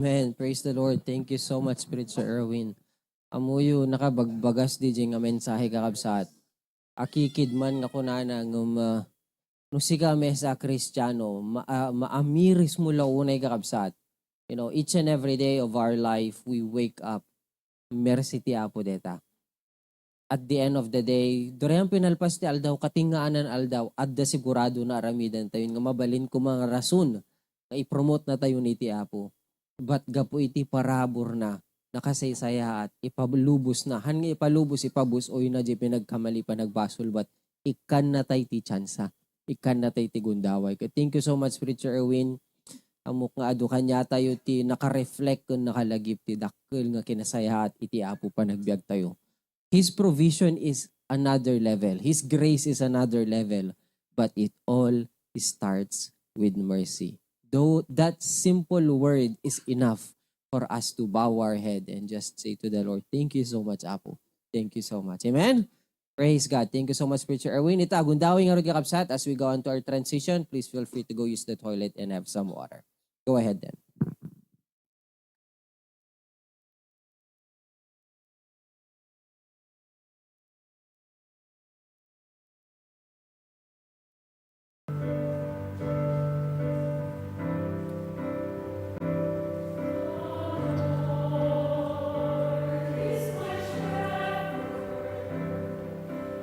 Man, praise the Lord. Thank you so much, Spiritual Erwin. Amuyo nakabagbagas di nga mensahe kakabsat. Akikid man nga kunana ngum no siga sa Kristiyano, maamiris mo launay kakabsat. Each and every day of our life, we wake up. Mercy ti Apo deta. At the end of the day, durayang pinalpas ti aldaw, katingaanan aldaw, adda sigurado na aramidan tayo nga mabalin ko mga rason na ipromote na tayo ni ti Apo. But gapo iti parabor na nakasaysaya at ipalubos na. Han nga ipalubos, ipabus, oy na di pinagkamali pa nagbasol, but ikan na tayo ti tsansa. Ikan na tayo ti gundaway. Thank you so much, Preacher Erwin. Amok nga adu kanya tayo ti nakareflect kung nakalagip ti dakkel nga kinasaya at iti Apo pa nagbiag tayo. His provision is another level. His grace is another level. But it all starts with mercy. Though that simple word is enough for us to bow our head and just say to the Lord, thank you so much, Apo. Thank you so much. Amen? Praise God. Thank you so much, Preacher Erwin. Ito, agundawing nga kakapsat. As we go on to our transition, please feel free to go use the toilet and have some water. Go ahead then.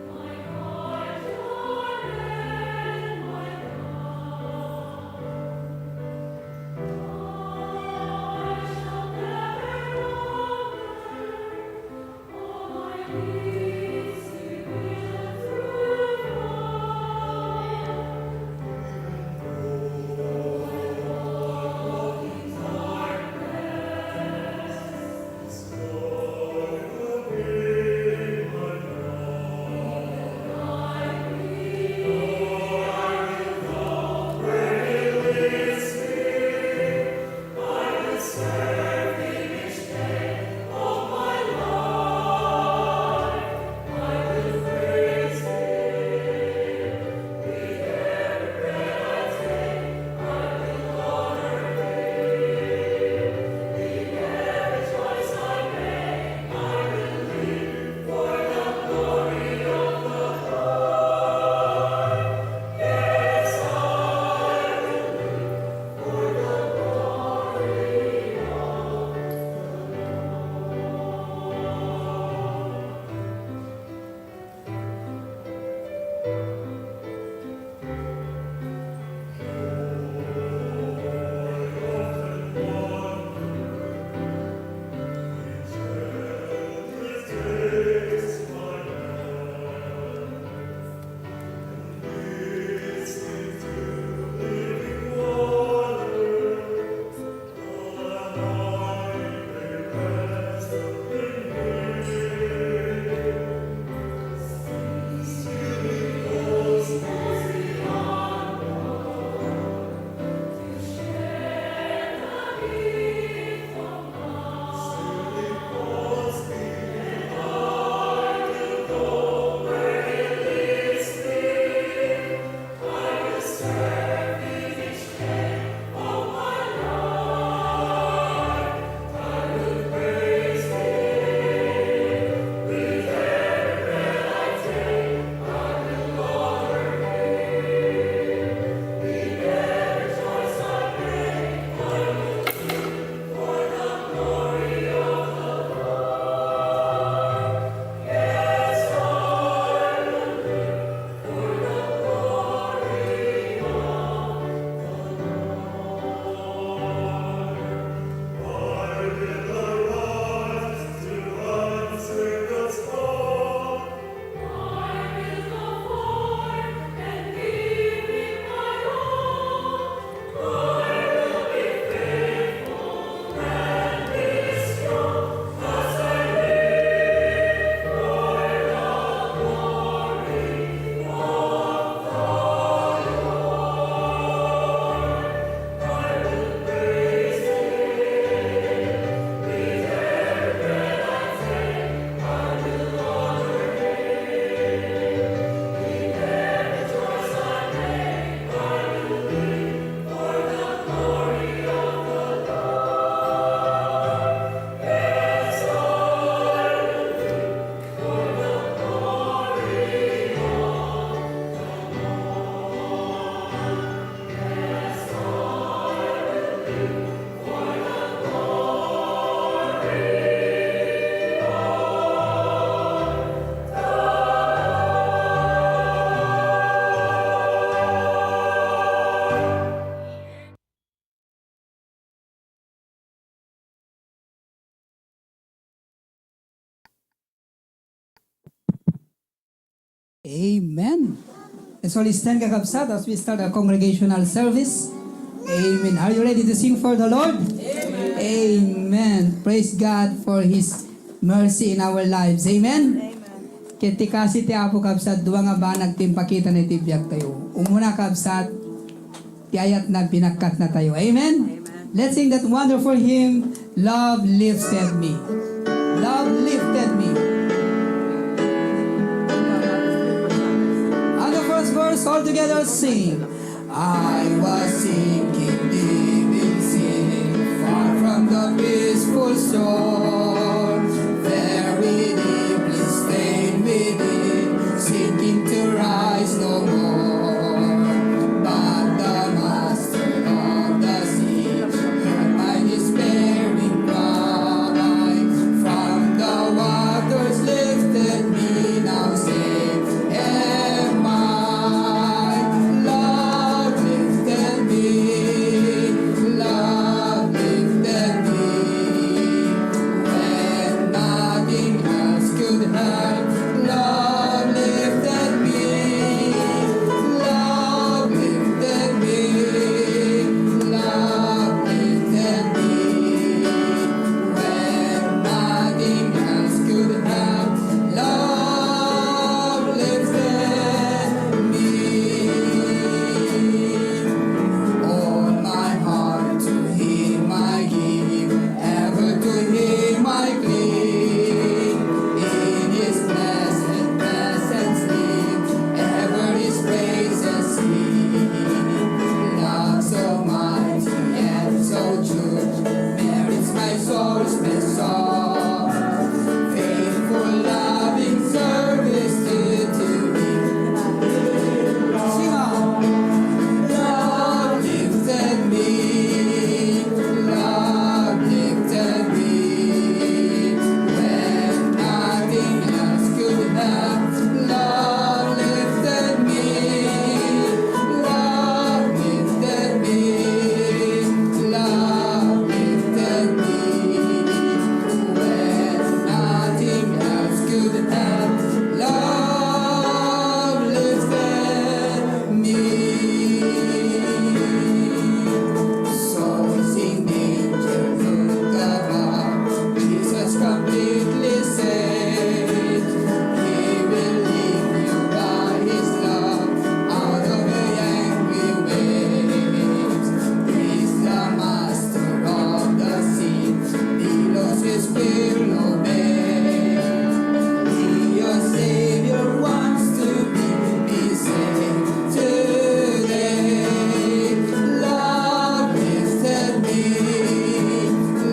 My God, your name. Amen. Let's all stand kakabsat as we start our congregational service. Amen. Are you ready to sing for the Lord? Amen. Amen. Praise God for His mercy in our lives. Amen. Kiti kasi ti apo kabsat, duwa nga ba nagtimpakita na itibiyag tayo. Umuna kabsat, ti ayat na pinagkat na tayo. Amen. Let's sing that wonderful hymn, Love Lifted Me. Love lifted me. And the first verse, all together sing. I was sinking deep in sin, far from the peaceful shore, very deeply stained within, sinking to rise no more. But the Master of the sea heard my despairing cry, from the waters lifted me, now safe am I. Love lifted me, love lifted me, when nothing else could help. Love lifted me, love lifted me, love lifted me, when nothing else could help. Love lifted me. All my heart to Him I give, ever to Him I cling. In His blessed presence live, ever His praises sing. Love so mighty and so true, merits my soul's best song. Faithful, loving service to me. Sing on. Love lifted me, love lifted me, when nothing else could help. Love lifted me, love lifted me, love lifted me, when nothing else could help. Love lifted me. Souls in danger look about, Jesus completely saved. He will lead you by His love out of the angry waves. He's the Master of the sea, below His will obey. He, your Savior, wants to be saved today. Love lifted me,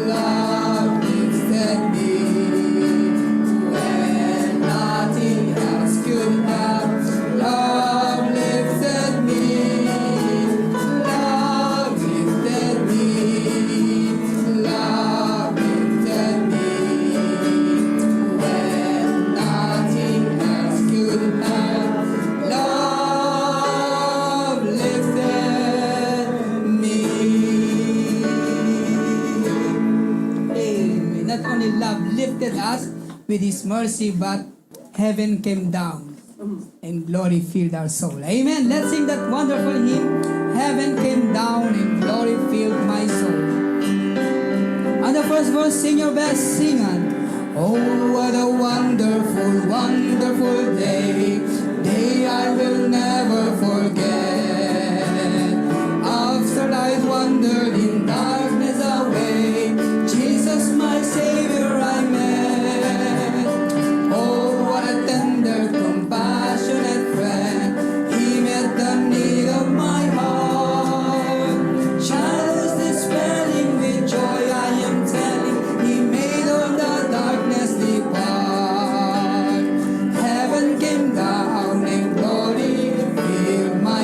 love lifted me, when nothing else could help. Love lifted me, love lifted me, love lifted me, when nothing else could help. Love lifted me. Amen. Not only love lifted us with His mercy, but heaven came down and glory filled our soul. Amen. Let's sing that wonderful hymn. Heaven came down and glory filled my soul. And the first verse, sing your best, sing on. Oh, what a wonderful, wonderful day. Day I will never forget. After I wandered in darkness away, Jesus my Savior I met. Oh, what a tender, compassionate friend. He met the need of my heart. Shadows dispelling with joy I am telling, He made all the darkness depart. Heaven came down and glory filled my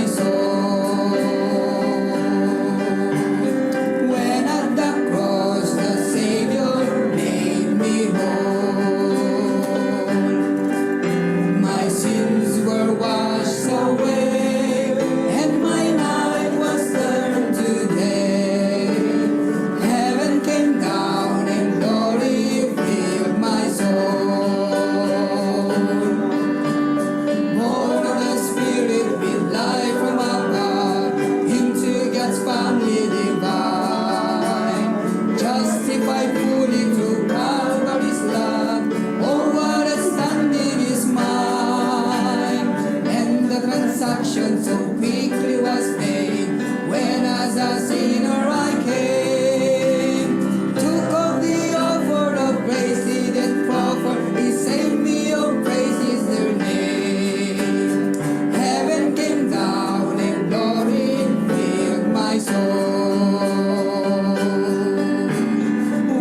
justified fully through Calvary's love. Oh, what a standing is mine. And the transaction so quickly was made when as a sinner I came. Took off the offer of grace, didn't proffer. He saved me, oh, praise is their name. Heaven came down and glory filled my soul.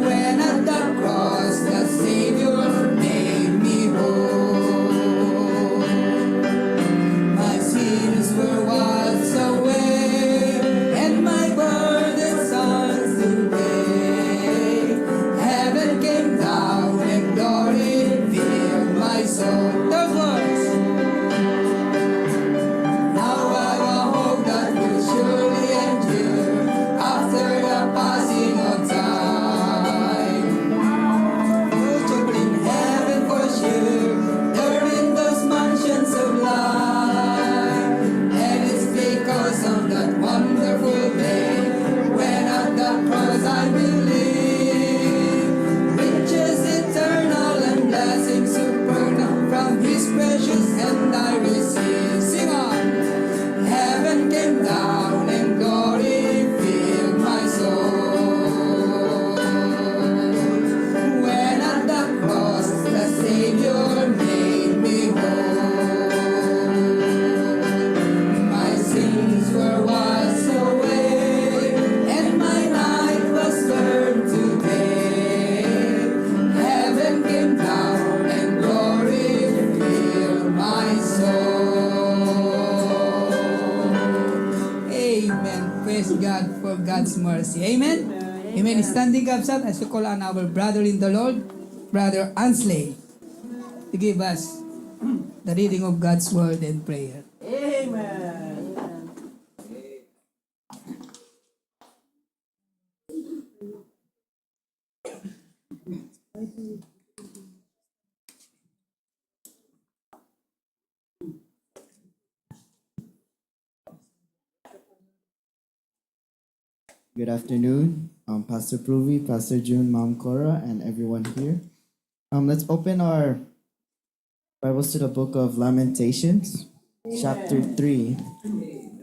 When at the cross the Savior made me whole. My sins were washed away, and my burdens on today. Heaven came down and glory filled my soul. Those words. Now I've a hope that will surely endure after the passing of time. Future in heaven for sure, there in those mansions of light. And it's because of that wonderful day when at the cross I believe. Riches eternal and blessings supernal from His precious hand I receive. Sing on. Heaven came down and glory filled my soul. When at the cross the Savior made me whole. My sins were washed away, and my night was turned to day. Heaven came down and glory filled my soul. Amen. Praise God for God's mercy. Amen. Amen. Standing up, sir, as we call on our brother in the Lord, Brother Ansley, to give us the reading of God's word and prayer. Good afternoon, Pastor Pruvi, Pastor June, Mom Cora, and everyone here. Let's open our Bibles to the book of Lamentations, chapter 3,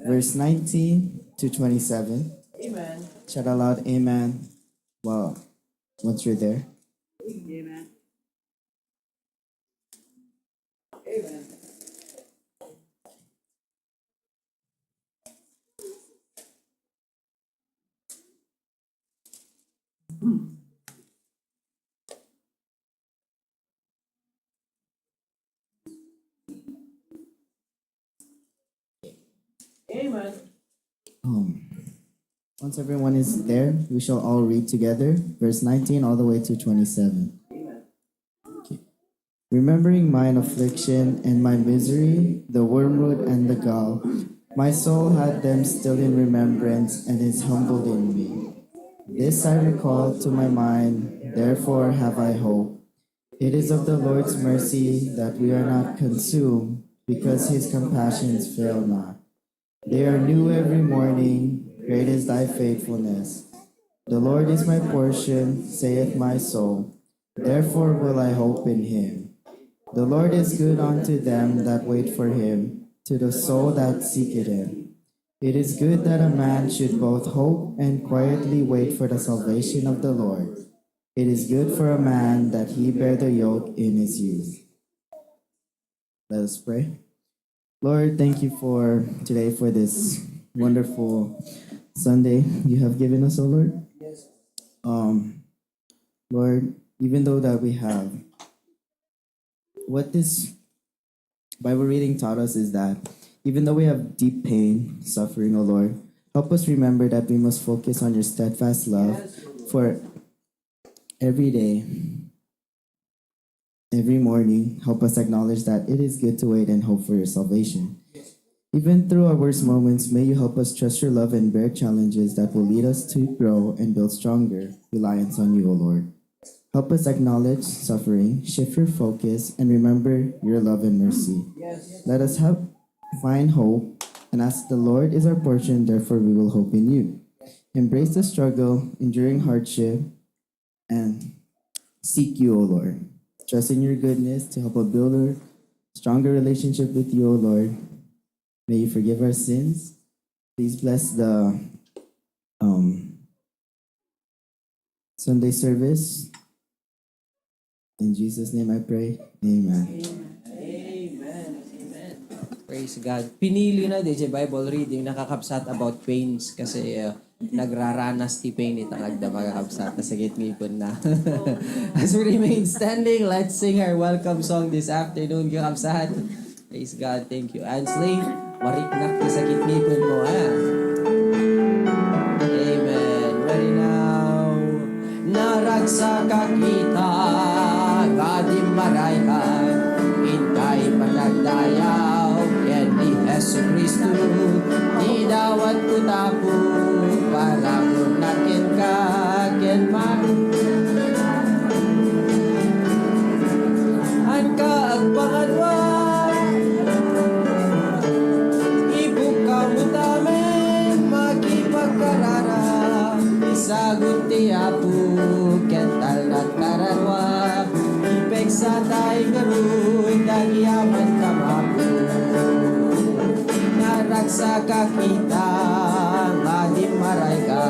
verse 19 to 27. Amen. Shout out loud, Amen. Well, once you're there. Amen. Amen. Once everyone is there, we shall all read together, verse 19 all the way to 27. Amen. Remembering mine affliction and my misery, the wormwood and the gall, my soul had them still in remembrance and is humbled in me. This I recall to my mind, therefore have I hope. It is of the Lord's mercy that we are not consumed, because His compassions fail not. They are new every morning, great is thy faithfulness. The Lord is my portion, saith my soul. Therefore will I hope in Him. The Lord is good unto them that wait for Him, to the soul that seeketh Him. It is good that a man should both hope and quietly wait for the salvation of the Lord. It is good for a man that he bear the yoke in his youth. Let us pray. Lord, thank you for today, for this wonderful Sunday you have given us, O Lord. Yes. Lord, even though that we have, what this Bible reading taught us is that even though we have deep pain, suffering, O Lord, help us remember that we must focus on your steadfast love for every day, every morning. Help us acknowledge that it is good to wait and hope for your salvation. Even through our worst moments, may you help us trust your love and bear challenges that will lead us to grow and build stronger reliance on you, O Lord. Help us acknowledge suffering, shift your focus, and remember your love and mercy. Yes. Let us find hope, and as the Lord is our portion, therefore we will hope in you. Embrace the struggle, enduring hardship, seek you, O Lord. Trust in your goodness to help us build a stronger relationship with you, O Lord. May you forgive our sins. Please bless the Sunday service. In Jesus' name I pray. Amen. Praise God. Pinili na DJ Bible reading nakakapsat about pains kasi nagraranas ti pain itangagda makakapsat na sakit ngipon na. As we remain standing, let's sing our welcome song this afternoon kakapsat. Praise God. Thank you. Ansley, mariknak ti sakit ngipon mo. Amen. Ready now. Naragsakak kita, gadim maraykan, hintay panagdayaw, yan ni Jesu Cristo, di dawat ko tapo, para kunakin ka, ken man. An ka agpangadwa, ibuka mo tamen, makipagkarara, isagot ti apo, kental na kararwa, ipeg sa tayo garoon, nagyaman kamapo. Naragsa ka kita, ngadim maray ka,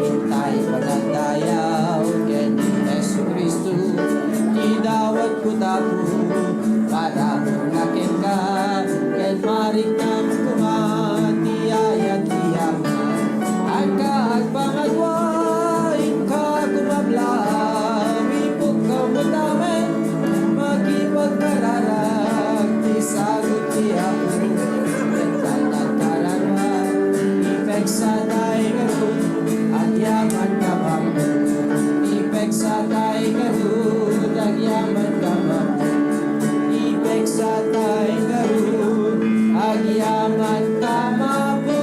hintay panagdayaw, ken ni Jesu Cristo, idawat ko tapo, para munakin ka, ken marik nam kumatiayat tiyaman, ang kaagpangagwa, ka kumablaw, ipog ka mo namin, makipagkararag, isagot tiyapo, kental na kararwa, ipeg sa tayo garoon, at yaman ka mapo, ipeg sa tayo garoon, at yaman ka mapo, ipeg sa tayo garoon, at yaman ka mapo.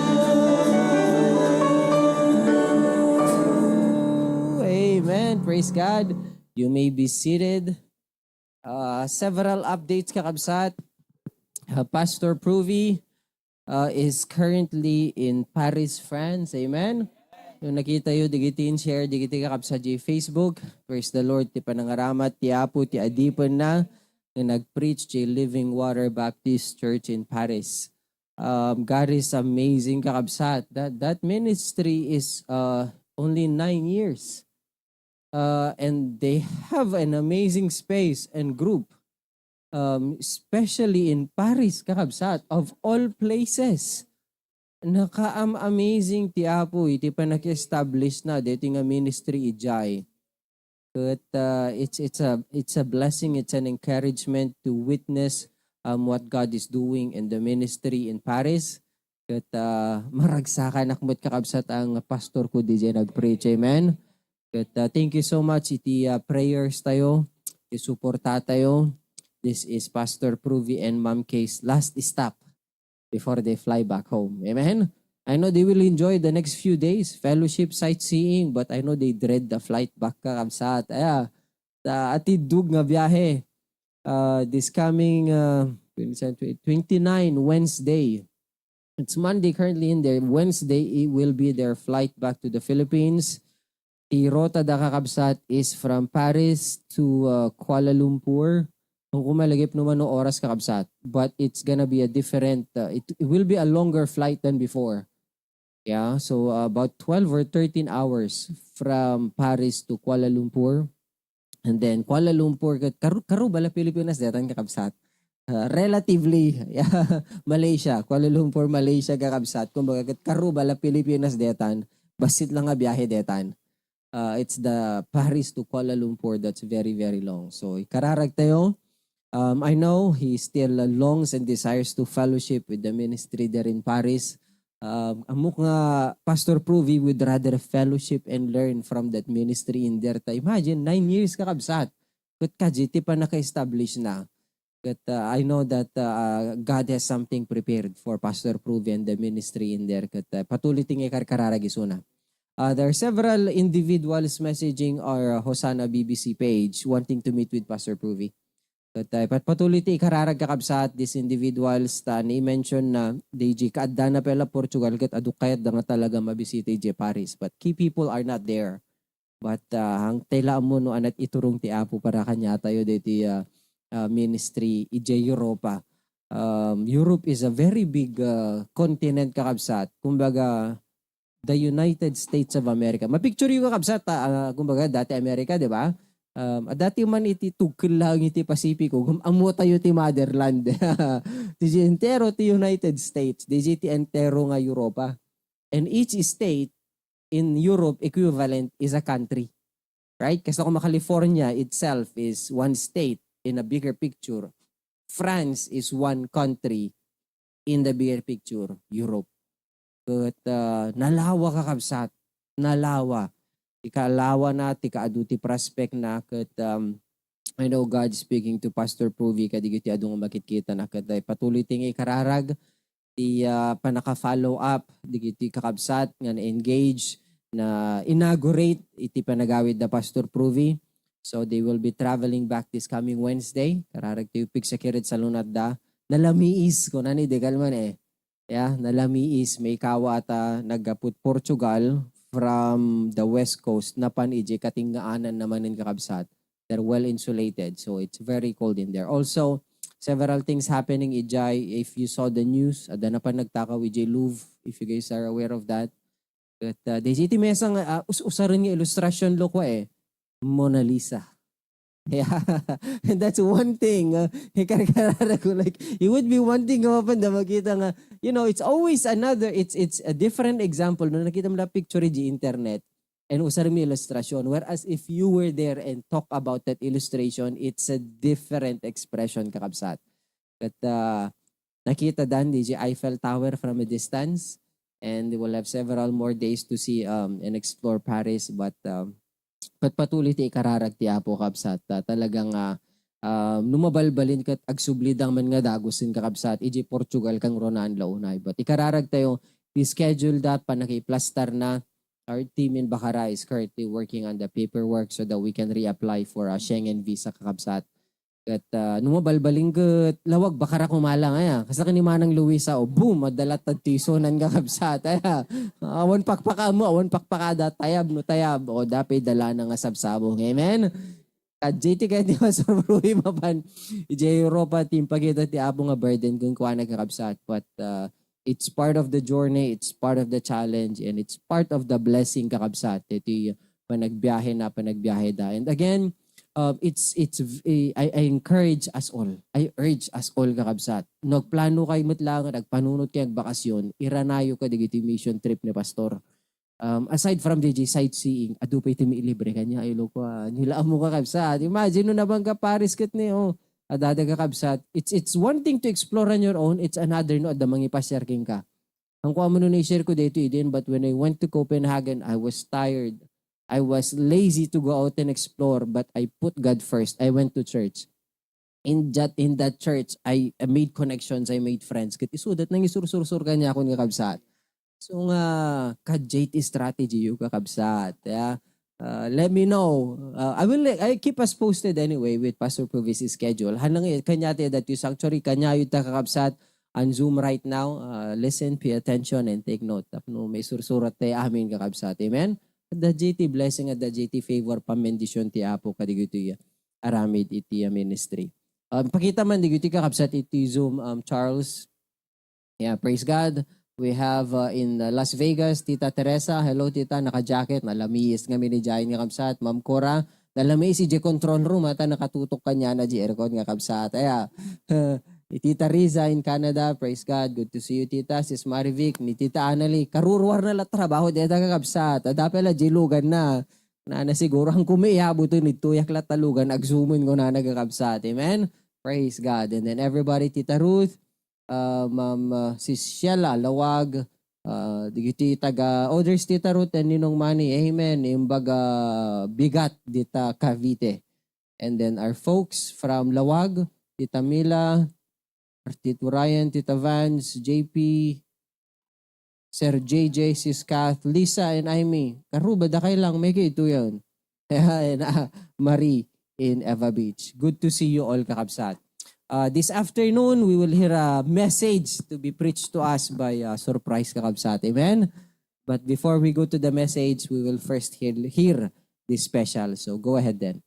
Amen. Praise God. You may be seated. Several updates kakabsat. Pastor Provy is currently in Paris, France. Amen. Yung nakita yun, digitin share, digiti kakabsat di Facebook. Praise the Lord. Ti panangaramat, ti apo, ti adipon na nag-preach di Living Water Baptist Church in Paris. God is amazing kakabsat. That ministry is only 9 years. And they have an amazing space and group, especially in Paris, kakabsat, of all places. Naka-amazing ti Apo, iti pa naki-establish na, dito nga ministry ijay. But it's a blessing, it's an encouragement to witness what God is doing in the ministry in Paris. At maragsakan akmot kakabsat ang pastor ko DJ nag-preach, amen. But thank you so much. Iti prayers tayo, isuporta tayo. This is Pastor Provy and Ma'am Case last stop before they fly back home. Amen? I know they will enjoy the next few days, fellowship, sightseeing, but I know they dread the flight back kakabsat. Atidug nga biyahe. This coming 29 Wednesday. It's Monday currently in there. Wednesday, it will be their flight back to the Philippines. The rota da kakabsat is from Paris to Kuala Lumpur. Kung kumalagip naman no oras kakabsat. But it's gonna be a different, it will be a longer flight than before. Yeah, so about 12 or 13 hours from Paris to Kuala Lumpur. And then Kuala Lumpur, karu bala Pilipinas datan kakabsat. Relatively, yeah, Malaysia. Kuala Lumpur, Malaysia kakabsat. Kumbaga karu bala Pilipinas datan. Basit lang nga biyahe detan. It's the Paris to Kuala Lumpur that's very, very long. So, ikararag tayo. I know he still longs and desires to fellowship with the ministry there in Paris. Amok nga Pastor Provy would rather fellowship and learn from that ministry in there. Imagine, 9 years kakabsat. But kajiti pa naka-establish na. But I know that God has something prepared for Pastor Provy and the ministry in there. Patuloy tingay kararagisuna. There are several individuals messaging our Hosanna BBC page wanting to meet with Pastor Provy. But patuloy ti ikararag kakabsat these individuals ta ni-mention na DJ kaadda na pela Portugal kat adukayat da nga talaga mabisita DJ Paris. But key people are not there. But hang tela mo no anat iturong ti Apo para kanya tayo deti ministry ije Europa. Europe is a very big continent kakabsat. Kumbaga, the United States of America. Mapicture yung kakabsat, kumbaga, dati Amerika, di ba? Dati man iti tugkil lang iti Pasipiko, amo tayo ti motherland. Ti entero ti United States, di ti entero nga Europa. And each state in Europe equivalent is a country. Right? Kasi kung California itself is one state in a bigger picture. France is one country in the bigger picture, Europe. But nalawa kakabsat, nalawa. Ikalawa na, tikaadu ti prospect na kat I know God speaking to Pastor Provi kadigiti adung makikita na kat patuloy tingi kararag ti panaka-follow up digiti kakabsat nga na-engage na inaugurate iti panagawid da Pastor Provi. So they will be traveling back this coming Wednesday. Kararag tayo sa kirit sa lunat da. Nalamiis ko na ni degal man eh. Yeah, nalamiis may kawa ata nagaput Portugal from the west coast na pan ije katingaanan naman ng kakabsat. They're well insulated, so it's very cold in there. Also, several things happening ijay. If you saw the news, ada na pa nagtakaw ijay Louvre, if you guys are aware of that. But iti mesang usaran nga ilustrasyon lo ko eh. Mona Lisa. Yeah. And that's one thing. Like, it would be one thing na makita nga, you know, it's always another, it's a different example. No nakita mo na picture di internet and usar mo illustration. Whereas if you were there and talk about that illustration, it's a different expression kakabsat. But nakita dan di Eiffel Tower from a distance and we'll have several more days to see and explore Paris. But patuloy ti ikararag ti Apo kabsat. Talagang numabalbalin kat agsublidang man nga dagusin kakabsat. Iji Portugal kang Ronan launay. But ikararag tayo, we schedule that pa nakiplastar na. Our team in Bacara is currently working on the paperwork so that we can reapply for a Schengen visa kakabsat. At numabalbalin kat lawag Bacara kumala nga kasi kanimanang Luisa o boom madalat at tisonan kakabsat. Awan pakpaka mo, awan pakpakada tayab no tayab o dapay dala na nga sabsabong. Amen. At JT kaya di masurruhi mapan ije Europa team pagita ti Apo nga burden kung kuha nagkakabsat. But it's part of the journey, it's part of the challenge, and it's part of the blessing kakabsat. Ito panagbiyahe da. And again, I encourage us all. I urge us all kakabsat. Nagplano kay matlangan, nagpanunot kay bakasyon, iranayo ka digiti mission trip ni Pastor. Aside from DJ sightseeing, adupay timi libre kanya ilo ko. Nila mo kakabsat. Imagine no nabang ka Paris ket ni adada kakabsat. It's one thing to explore on your own, it's another no adamang ipashare king ka. Ang kuha mo no na-share ko dito din, but when I went to Copenhagen, I was tired. I was lazy to go out and explore, but I put God first. I went to church. In that church, I made connections, I made friends. Kat isudat nang isursur-sur kanya ako nga kabsat. So nga, ka-JT strategy yung kakabsat. Yeah? Let me know. I keep us posted anyway with Pastor Provis' schedule. Hanang kanya that yung sanctuary, kanya yung kakabsat on Zoom right now. Listen, pay attention, and take note. Tapno may sursurat tayo amin kakabsat. Amen? The JT blessing at the JT favor pamendisyon ti Apo kadigito aramid iti ministry. Pakita man digito kakabsat iti Zoom Charles. Yeah, praise God. We have in Las Vegas Tita Teresa. Hello Tita, naka-jacket, nalamis nga minijayin nga kabsat. Ma'am Cora, nalamis si control room ata nakatutok kanya na di aircon nga kabsat. Aya. Tita Riza in Canada, praise God. Good to see you, Tita. Sis Marivic, ni Tita Anali. Karurwar na la trabaho, deta kakabsat. Dapela jilugan na. Na siguro ang kumiyabuto ni tuyak la talugan, agsumun ko na nagkakabsat. Amen? Praise God. And then everybody, Tita Ruth, Ma'am Sis Sheila, Lawag, digiti taga others Tita Ruth and Ninong Manny. Amen. Imbaga bigat dita Cavite. And then our folks from Lawag, Tita Mila, Tito Ryan, Tita Vance, JP, Sir JJ, Sis Kath, Lisa, and Amy. Karuba, da kayo lang. May ito yun. And Marie in Eva Beach. Good to see you all, kakabsat. This afternoon, we will hear a message to be preached to us by Surprise Kakabsat. Amen? But before we go to the message, we will first hear this special. So go ahead then.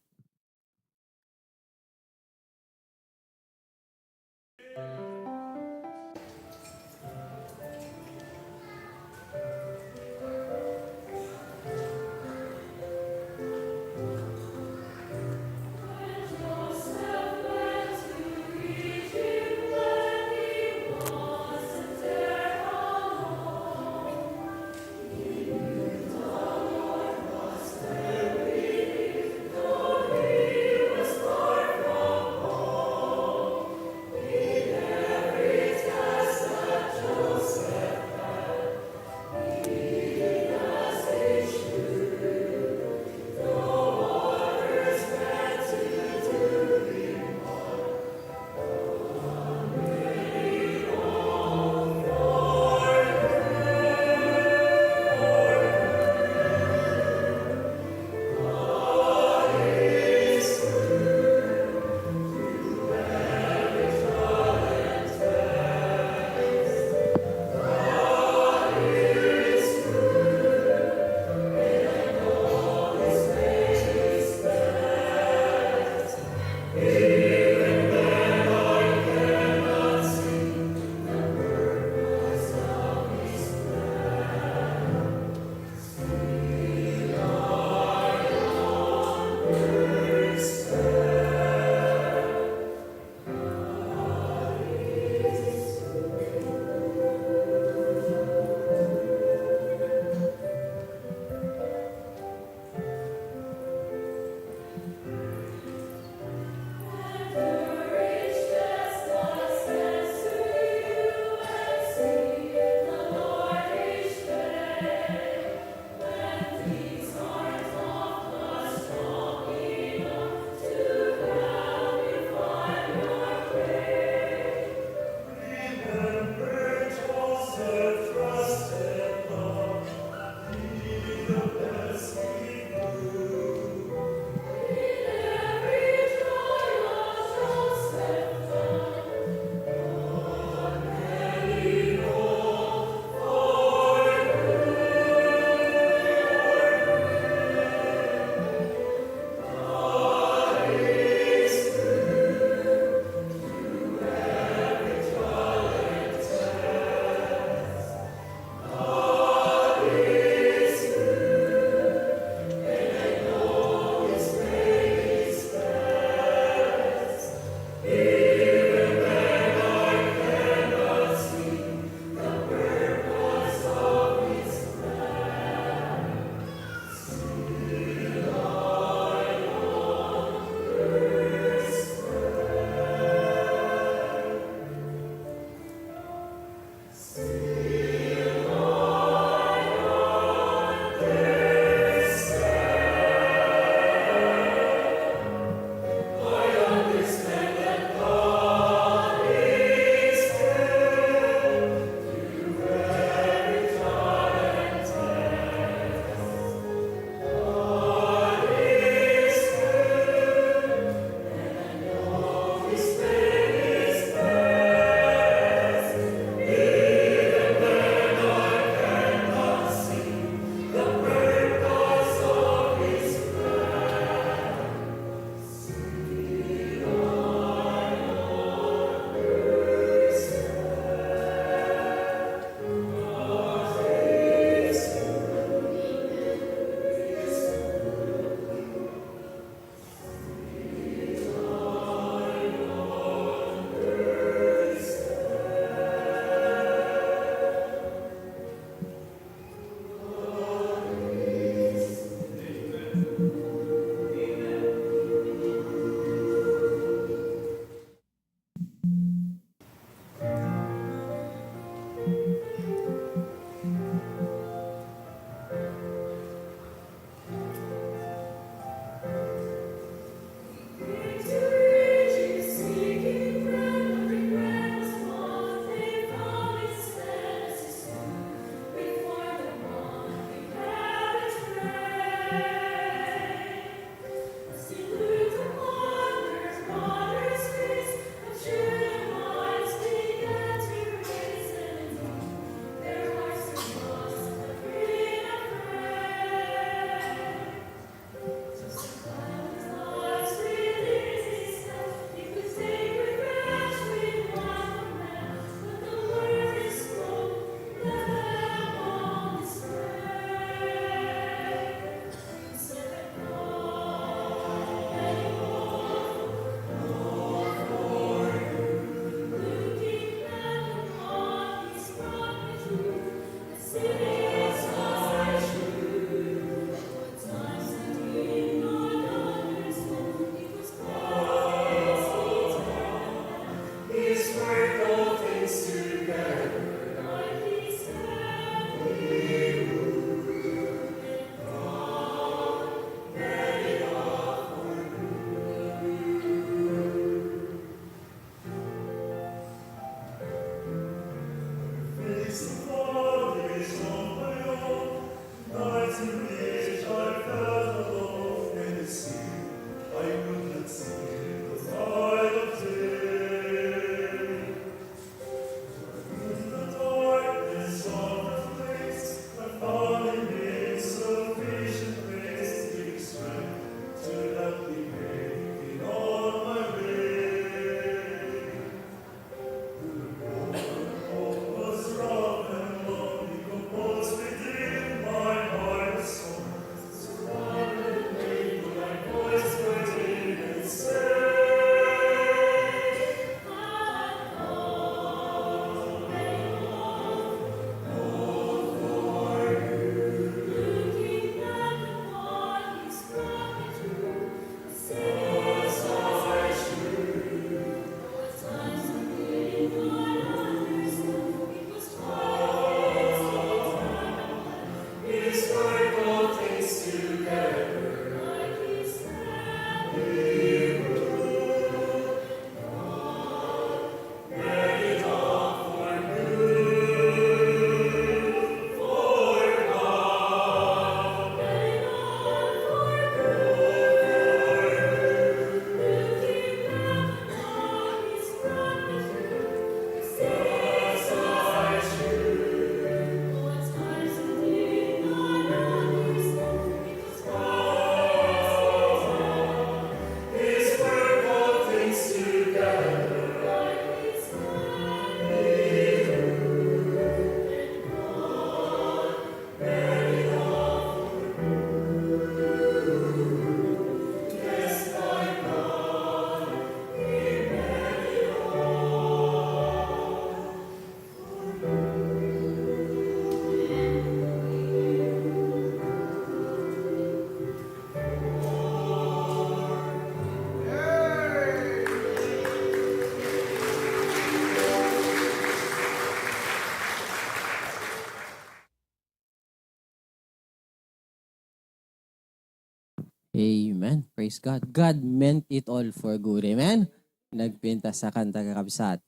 Amen. Praise God. God meant it all for good. Amen. Nagpinta sa kanta kakabsat.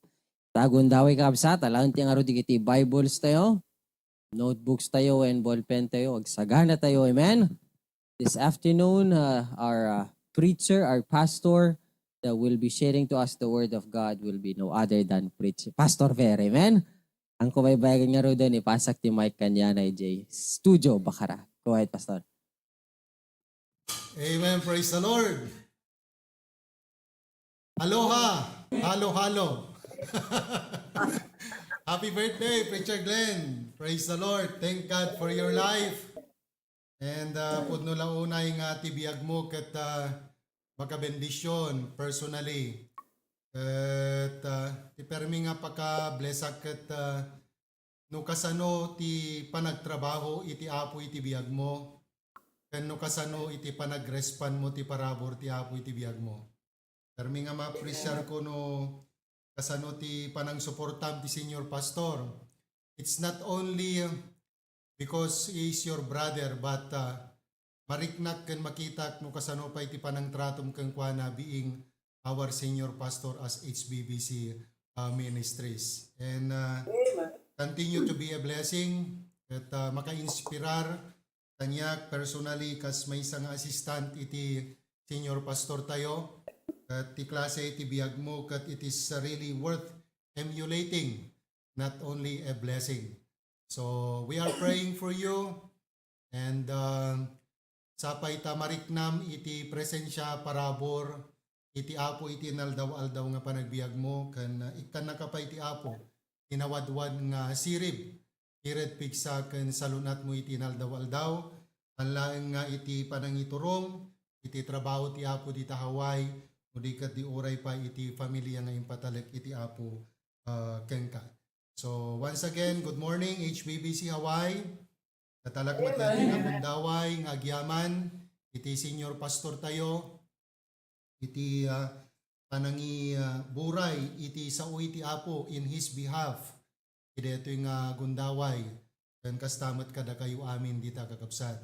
Tagon daway kakabsat. Alam tiyang aro digiti Bibles tayo. Notebooks tayo and ballpen tayo. Agsagana tayo. Amen. This afternoon, our preacher, our pastor, that will be sharing to us the word of God will be no other than Pastor Ver. Amen. Ang kumaybayagan nga ro doon, ipasak ti Mike Kanyanay J. Studio Bakara. Go ahead, Pastor. Amen. Praise the Lord. Aloha. Halo, halo. Happy birthday, Preacher Glenn. Praise the Lord. Thank God for your life. And pudno lang unay nga tibiyag mo kat makabendisyon personally. At ti permi nga paka-blessak kat no kasano ti panagtrabaho iti apo iti biyag mo. Kano kasano iti panagrespan mo ti parabor ti apo iti biyag mo. Permi nga ma-appreciate ko no kasano ti panang suportam ti senior pastor. It's not only because he is your brother but mariknak ken makita no kasano pa iti panang tratom ken kuana being our senior pastor as HBBC Ministries. And continue to be a blessing at maka-inspirar kanyak personally kas may isang assistant iti senior pastor tayo at ti klase iti biyag mo kat it is really worth emulating, not only a blessing. So we are praying for you and sapay ta mariknam iti presensya parabor iti apo iti naldaw-aldaw nga panagbiag mo kan ikan nakapay iti apo tinawadwad nga sirib ired pigsa ken salunat mo iti naldaw-aldaw anlaeng nga iti panangiturong iti trabaho ti apo di tahaway udikat di oray pa iti pamilya nga impatalek iti apo kenka. So once again, good morning HBBC Hawaii. Katalagmat natin ang mundaway nga agyaman iti senior pastor tayo iti panangi buray iti sao iti apo in his behalf. Ito yung gundaway kan kastamat kada kayo amin dita kakapsat.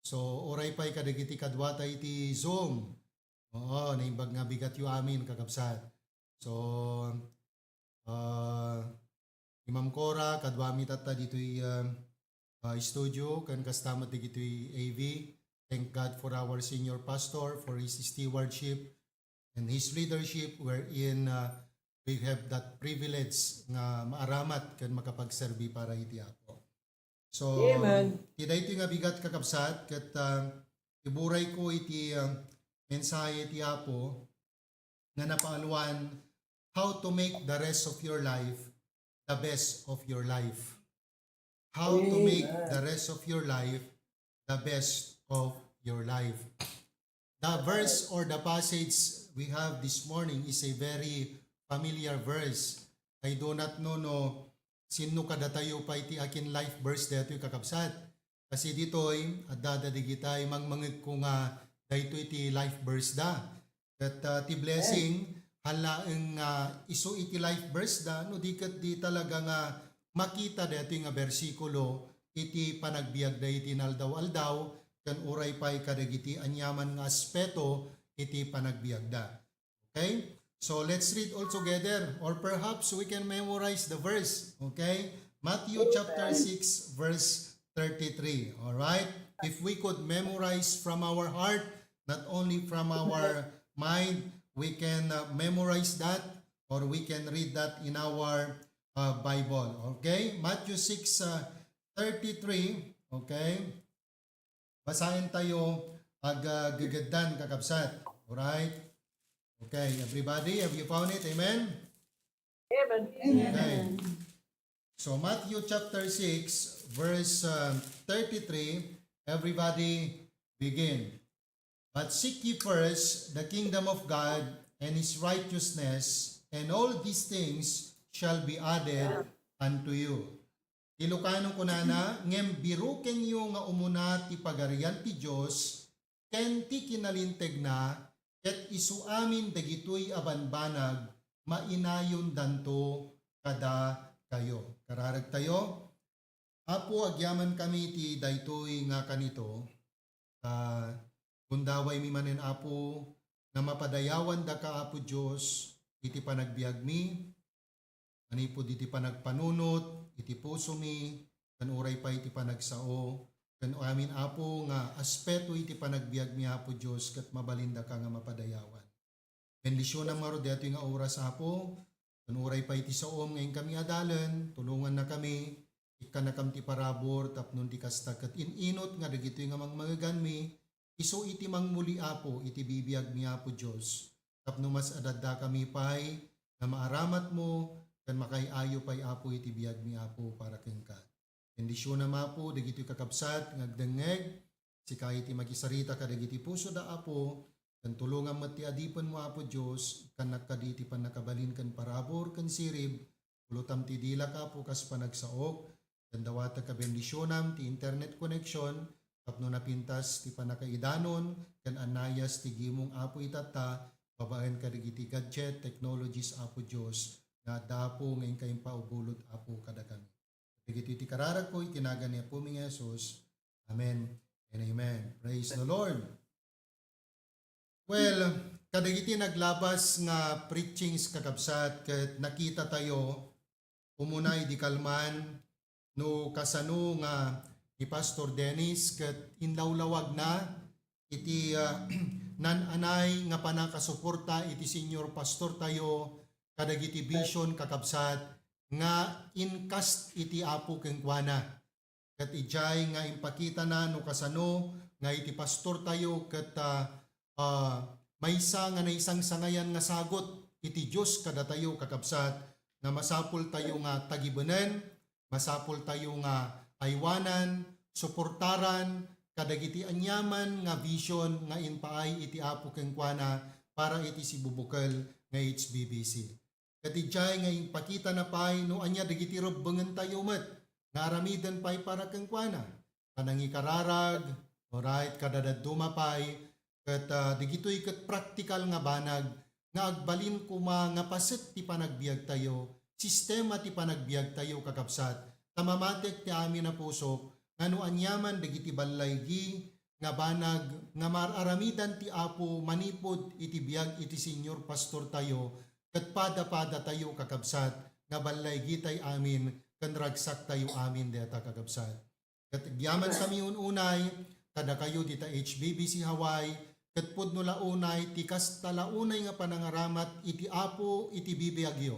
So oray pa'y kadagiti kadwata iti Zoom. Oo, naimbag nga bigat yu amin kakapsat. So Imam Cora kadwami tata dito'y studio kan kastamat digito'y AV. Thank God for our senior pastor for his stewardship and his leadership wherein we have that privilege nga maaramat kan makapagserbi para iti apo. So, iti ito nga bigat kakapsat kat iburay ko iti mensahe iti apo nga napaaluan how to make the rest of your life the best of your life. How to make the rest of your life the best of your life. The verse or the passage we have this morning is a very familiar verse. I do not know no sino kada tayo pa iti akin life verse deto'y kakapsat. Kasi dito'y adadadigitay mangmangit ko nga dito iti life verse da. At ti blessing halaeng iso iti life verse da no dikat di talaga nga makita dito nga bersikulo iti panagbiag da iti naldaw-aldaw kan uray pa'y kadagiti anyaman nga aspeto iti panagbiag da. Okay? So let's read all together or perhaps we can memorize the verse. Okay? Matthew chapter 6 verse 33. All right? If we could memorize from our heart, not only from our mind, we can memorize that or we can read that in our Bible. Okay? Matthew 6:33. Okay? Basahin tayo gagadan kakabsat. Alright? Okay, everybody, have you found it? Amen? Amen. Okay. So Matthew chapter 6 verse 33, everybody begin. But seek ye first the kingdom of God and his righteousness, and all these things shall be added unto you. Ilocano ko na ngem biruken yo nga umuna ti pagarian ti Diyos, ken ti kinalinteg na, ket isu amin dagitoy abanbanag, mainayon danto kada kayo. Kararag tayo. Apo agyaman kami ti daytoy nga kanito. Kundaway mi manen Apo, na mapadayawan da ka Apo Diyos, iti panagbiag mi, manipod iti panagpanunot, iti puso mi, kan uray pa iti panagsao, kan amin Apo nga aspeto iti panagbiag mi Apo Diyos, kat mabalinda ka nga mapadayawan. Bendisyon ang maro dito nga oras Apo, kan uray pa iti saom ngayon kami adalan, tulungan na kami, ikanakam ti parabor, tapnon ti kasta kat inot nga dagito nga mangmagagan mi, iso iti mangmuli Apo, iti bibiyag mi Apo Diyos. Tapno mas adadda kami pay, na maaramat mo, kan makayayo pay Apo iti biyag mi Apo para keng ka. Bendisyon na Apo, dagito kakabsat, ngagdengeg, si kahit iti magisarita ka dagiti puso da Apo, kan tulungan mo ti adipan mo Apo Diyos, kan nakaditi pan nakabalin kan parabor, kan sirib, ulutam ti dila ka Apo kas panagsaok, kan dawata ka bendisyonam ti internet connection, tapno napintas ti panakaidanon, kan anayas ti gimong Apo itata, babaen ka digiti gadget, technologies Apo Diyos, nga dapo ngayon kayong paubulot Apo kadagami. Digiti ti kararag ko, itinagan niya po mga Jesus. Amen and amen. Praise the Lord. Well, kadagiti naglabas nga preachings kakabsat, ket nakita tayo, umunay di kalman, no kasano nga ni Pastor Dennis, ket inlawlawag na, iti nananay nga panakasuporta, iti senior pastor tayo, kadagiti vision kakabsat, nga incast iti Apo kengkwana. Ket ijay nga impakita na no kasano, nga iti pastor tayo, ket maysa nga na isang sangayan nga sagot iti Diyos kada tayo kakabsat, nga masapul tayo nga tagibanen, masapul tayo nga aywanan, suportaran, kadagiti anyaman nga vision nga inpaay iti Apo kengkwana para iti si bubukal nga HBBC. Katijay nga ipakita na pay no anya dagiti robbengen tayo met nga aramidan pay para kengkwana. Kanangi kararag, alright, kadadaduma pay, ket digitoy ket praktikal nga banag nga agbalin kuma nga paset ti panagbiag tayo, sistema ti panagbiag tayo kakabsat, tamamatek ti amin na pusok, nga no anyaman dagiti ballaygi nga banag nga mararamidan ti Apo manipod iti biag iti senior pastor tayo, ket pada-pada tayo kakabsat, nga ballaygi tay amin, kan ragsak tayo amin deta kakabsat. Ket gyaman kami ununay, kada kayo dita HBBC Hawaii, ket pudno launay, tikas talaunay nga panangaramat, iti Apo iti bibiyagyo.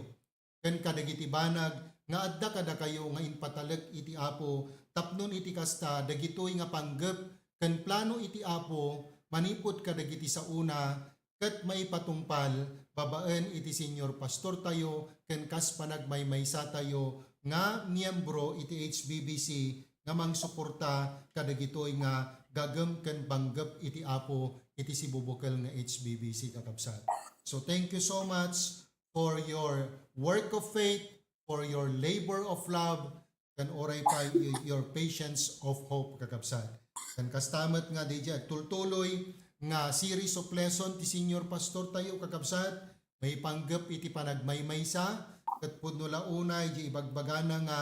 Ken kadagiti banag, nga adda kada kayo nga inpatalek iti Apo, tapnon iti kasta, dagitoy nga panggep, ken plano iti Apo, manipod kadagiti sa una, ket maipatungpal, babaen iti senior pastor tayo, ken kas panagmaymaysa tayo, nga miyembro iti HBBC, nga mangsuporta kadagitoy nga gagem ken banggep iti Apo, iti si bubukal nga HBBC kakabsat. So thank you so much for your work of faith, for your labor of love, kan oray pa your patience of hope kakabsat. Kan kastamet nga DJ tultuloy nga series of lesson ti senior pastor tayo kakabsat, may panggep iti panagmaymaysa, ket pudno launay di ibagbagana nga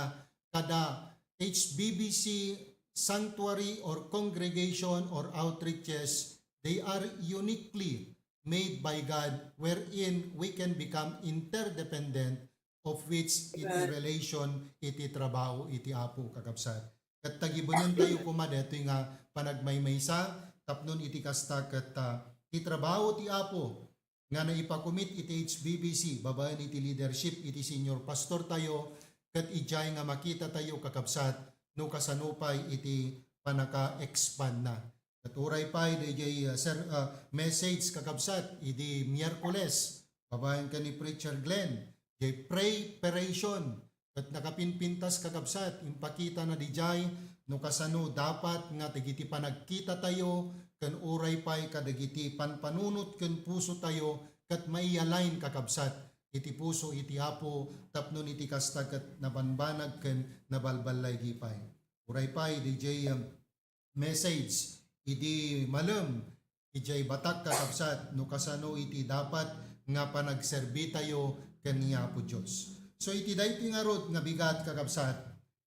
kada HBBC sanctuary or congregation or outreaches, they are uniquely made by God, wherein we can become interdependent, of which iti relation, iti trabaho, iti Apo kakabsat. Ket tagibunon tayo kumadeto nga panagmaymaysa, tapnon iti kasta ket iti trabaho ti Apo nga naipakumit iti HBBC, babaen iti leadership, iti senior pastor tayo, ket ijay nga makita tayo kakabsat, no kasanupay iti panaka-expand na. At uray pay DJ message kakabsat, iti Miyerkules, babaen ka ni Preacher Glenn, di preparation, at nakapinpintas kakabsat, impakita na dijay, no kasano dapat nga dagiti panagkita tayo, ken uray pay kadagiti panpanunot ken puso tayo, ket maialign kakabsat, iti puso iti Apo, tapnon iti kasta ket nabanbanag ken nabalbalay gipay. Uray pay DJ message, iti malem, iti batak kakabsat, no kasano iti dapat nga panagserbi tayo ken ni Apo Diyos. So iti daytoy nga rod nga bigat kakabsat,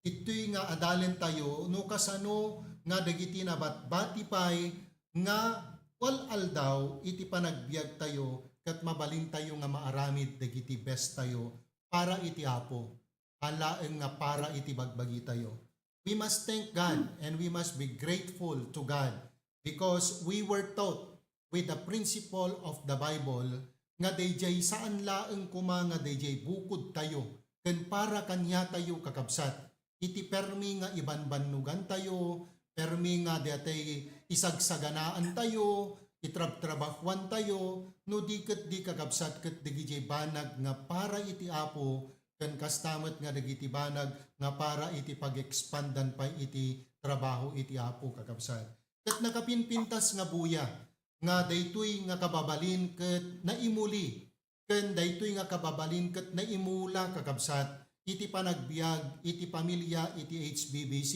ito'y nga adalen tayo, no kasano nga dagiti nabatbati pay, nga wal aldaw iti panagbiag tayo kat mabalin tayo nga maaramid dagiti best tayo para iti Apo. Alaeng nga para iti bagbagi tayo. We must thank God and we must be grateful to God because we were taught with the principle of the Bible nga dayjay saan laeng kuma nga dayjay bukod tayo ken para kanya tayo kakabsat. Iti permi nga ibanbanugan tayo, permi nga datay isagsaganaan tayo, itrab-trabahuan tayo, no di ket di kakabsat ket dagiti banag nga para iti Apo ken kastamet nga dagiti banag nga para iti pag-expandan pa iti trabaho iti Apo kakabsat. Ket nakapinpintas nga buya nga daytoy nga kababalin ket naimuli ken daytoy nga kababalin ket naimula kakabsat iti panagbiag iti pamilya iti HBBC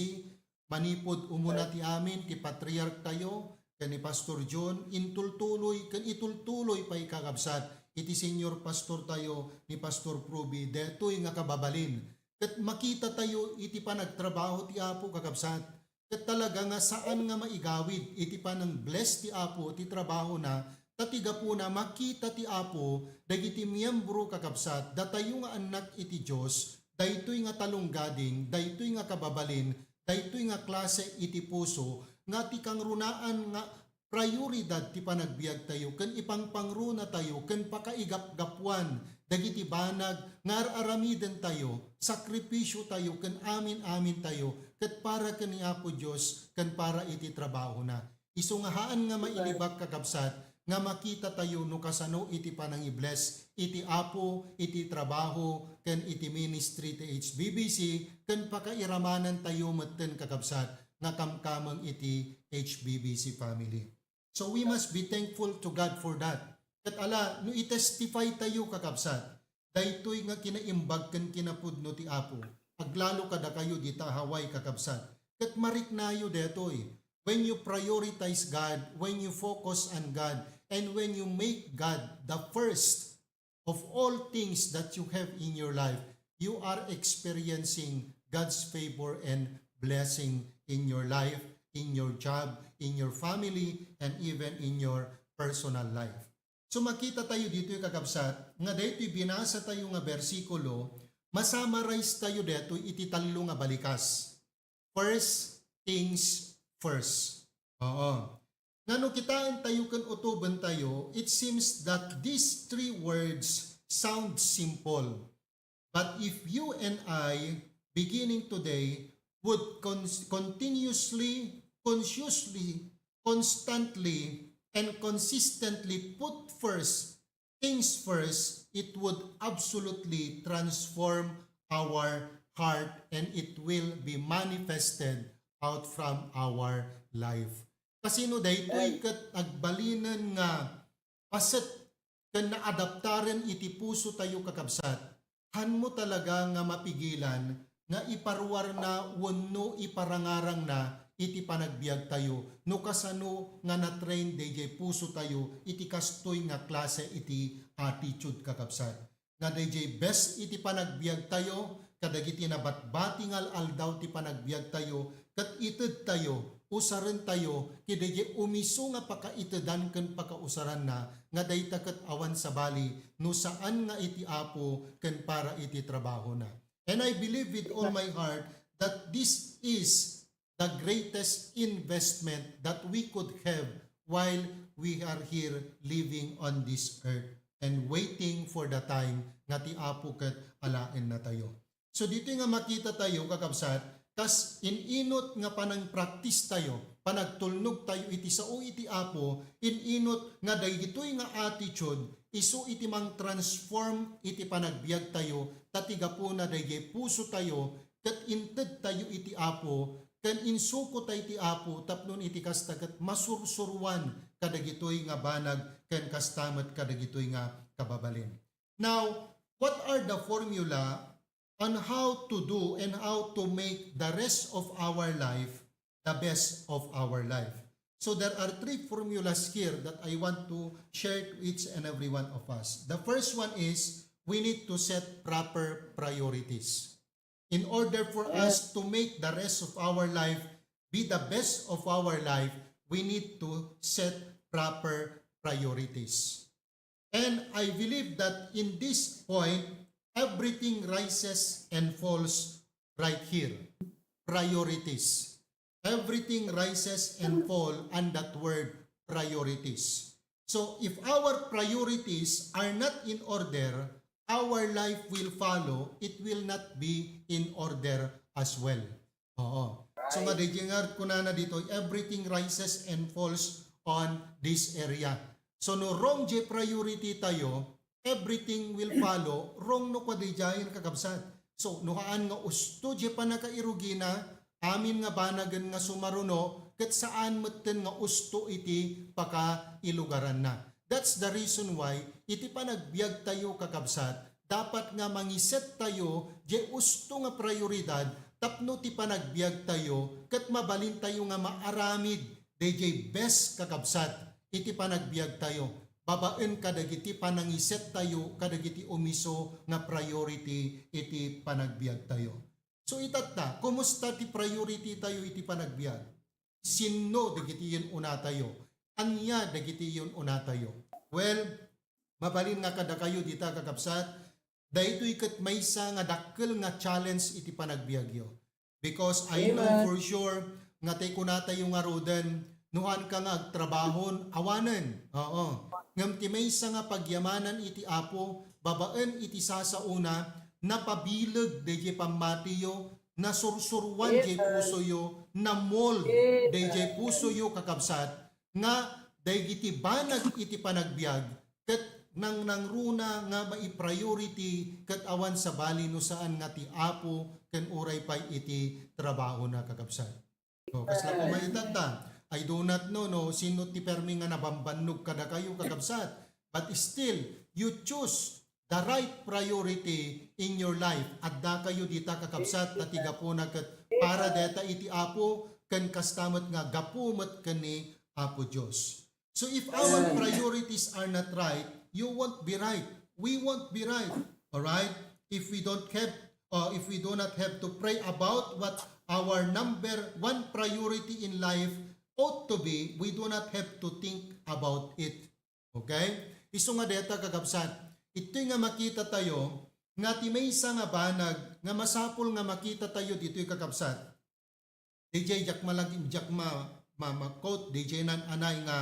manipod umuna ti amin ti patriarch tayo ken ni Pastor John intultuloy ken itultuloy pay kakabsat iti senior pastor tayo ni Pastor Pruby detoy nga kababalin ket makita tayo iti panagtrabaho ti Apo kakabsat ket talaga nga saan nga maigawid iti panang bless ti Apo ti trabaho na tatiga po na makita ti Apo dagiti miyembro kakabsat datayo nga anak iti Dios daytoy nga talunggading daytoy nga kababalin daytoy nga klase iti puso nga ti kangrunaan nga prioridad ti panagbiag tayo ken ipangpangruna tayo ken pakaigapgapuan dagiti banag nga aramiden tayo sakripisyo tayo ken amin tayo ket para ken ni Apo Dios ken para iti trabaho na isu nga haan nga mailibak kakabsat nga makita tayo no kasano iti panangibless iti Apo iti trabaho ken iti ministry ti HBBC ken pakairamanan tayo metten kakabsat nga kamkamang iti HBBC family. So we must be thankful to God for that. Ket ala no i-testify tayo kakabsat daytoy nga kinaimbag ken kinapudno ti Apo. Aglalo kada kayo dita haway kakabsat. Ket mariknayo detoy when you prioritize God, when you focus on God, and when you make God the first of all things that you have in your life, you are experiencing God's favor and blessing in your life, in your job, in your family, and even in your personal life. So makita tayo dito yung kakabsat, nga dito binasa tayo nga bersikulo, masummarize tayo dito iti talo nga balikas. First things first. Oo. Nga no kitaan tayo kan utuban tayo, it seems that these three words sound simple. But if you and I, beginning today, would continuously, consciously, constantly, and consistently put things first, it would absolutely transform our heart and it will be manifested out from our life. Kasi no daytoy ket agbalinan nga paset ken naadaptaren iti puso tayo kakabsat. Han mo talaga nga mapigilan nga iparwar na wenno iparangarang na iti panagbiag tayo no kasano nga na-train dayjay puso tayo iti kastoy nga klase iti attitude kakabsat. Nga dayjay best iti panagbiag tayo kadagiti nabatbati nga aldaw ti panagbiag tayo ket ited tayo usaran tayo kidayjay umiso nga pakaitedan ken pakausaran na nga dayta ket awan sa bali no saan nga iti Apo ken para iti trabaho na. And I believe with all my heart that this is the greatest investment that we could have while we are here living on this earth and waiting for the time nga ti Apo ket alaen na tayo. So dito nga makita tayo kakabsat, kas ininot nga panang practice tayo, panagtulnog tayo iti sao iti Apo, ininot nga daytoy nga attitude, isu iti mang transform iti panagbiag tayo, tatiga po na dayjay puso tayo, ket inted tayo iti Apo, ken insuko tayo iti Apo, tapnon iti kastagat masursurwan kadagitoy nga banag, ken kastamet kadagitoy nga kababalin. Now, what are the formula on how to do and how to make the rest of our life the best of our life? So there are three formulas here that I want to share to each and every one of us. The first one is we need to set proper priorities. In order for us to make the rest of our life be the best of our life, we need to set proper priorities. And I believe that in this point, everything rises and falls right here. Priorities. Everything rises and falls on that word, priorities. So if our priorities are not in order, our life will follow, it will not be in order as well. Oo. So nga ko na dito, everything rises and falls on this area. So no wrong je priority tayo, everything will follow, wrong no kwa dijayan kakabsat. So no haan nga usto je pa nakairugina, amin nga banagan nga sumaruno, kat saan maten nga usto iti paka ilugaran na. That's the reason why iti pa nagbiag tayo kakabsat, dapat nga mangiset tayo je usto nga prioridad tapno ti pa nagbiag tayo kat mabalin tayo nga maaramid DJ best kakabsat iti panagbiag tayo. Babaen kadagiti panangiset tayo kadagiti umiso nga priority iti panagbiag tayo. So itata, kumusta ti priority tayo iti panagbiag? Sino dagiti yun una tayo? Anya dagiti yun una tayo? Well, mabalin nga kada kayo dita kakabsat, daytoy ket maysa nga dakkel nga challenge iti panagbiagyo. Because I know for sure nga tay kunatayo nga roden, nuhan ka nga agtrabahon, awanen. Oo. Ngam ti maysa nga pagyamanan iti Apo, babaen iti sasauna, napabilag deje pamatiyo, na sursurwan je puso yo, na mold deje puso yo kakabsat, nga dagiti banag iti panagbiag, ket nang runa nga mai-priority ket awan sa bali no saan nga ti Apo ken uray pay iti trabaho na kakabsat. So, kasla ko maitata, I do not know no sino ti permi nga nabambannog kada kayo kakabsat, but still you choose the right priority in your life. Adda kayo dita kakabsat na tigapuna ket para deta iti Apo ken kastamet nga gapumet kani Apo Dios. So if our priorities are not right, you won't be right. We won't be right. All right? If we don't have if we do not have to pray about what our number one priority in life ought to be, we do not have to think about it. Okay? Iso nga deta kakabsat, ito nga makita tayo, nga ti maysa nga banag, nga masapol nga makita tayo dito'y kakabsat. DJ jak malagim jak quote, DJ nan anay nga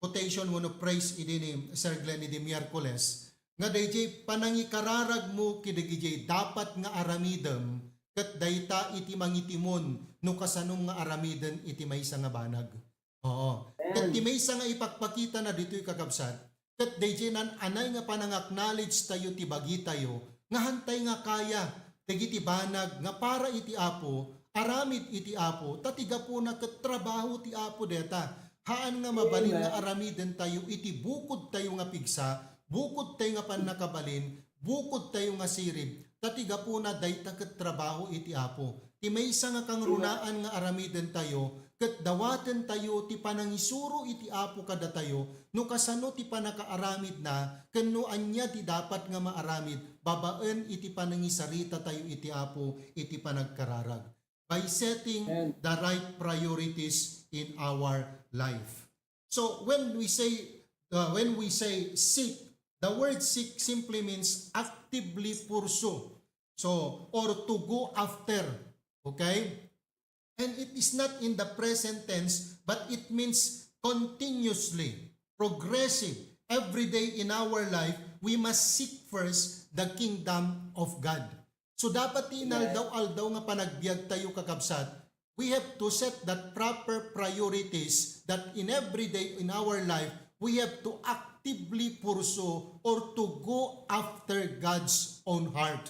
quotation mo no praise idi ni Sir Glenn idi Miyerkules, nga DJ panangikararag mo kidigij dapat nga aramidem ket dayta iti mangitimon no kasanong nga aramiden iti maysa nga banag. Oo. Ket ti maysa nga ipakpakita na dito'y kakabsat, ket DJ nan anay nga panang-acknowledge tayo ti bagi tayo nga hantay nga kaya dagiti banag nga para iti Apo, aramid iti Apo, tatiga po na ket trabaho ti Apo deta. Haan nga mabalin nga aramiden tayo iti bukod tayo nga pigsa, bukod tayo nga panakabalin, bukod tayo nga sirib, tatiga po na dayta ket trabaho iti Apo. Ti maysa nga kang runaan nga aramiden tayo, ket dawaten tayo ti panangisuro iti Apo kada tayo, no kasano ti panakaaramid na, ken no anya ti dapat nga maaramid, babaen iti panangisarita tayo iti Apo, iti panagkararag. By setting the right priorities in our life. So when we say seek, the word seek simply means actively pursue. So, or to go after. Okay? And it is not in the present tense, but it means continuously, progressive. Every day in our life, we must seek first the kingdom of God. So dapat inaldaw-aldaw nga panagbiag tayo kakabsat, we have to set that proper priorities that in every day in our life, we have to actively pursue or to go after God's own heart.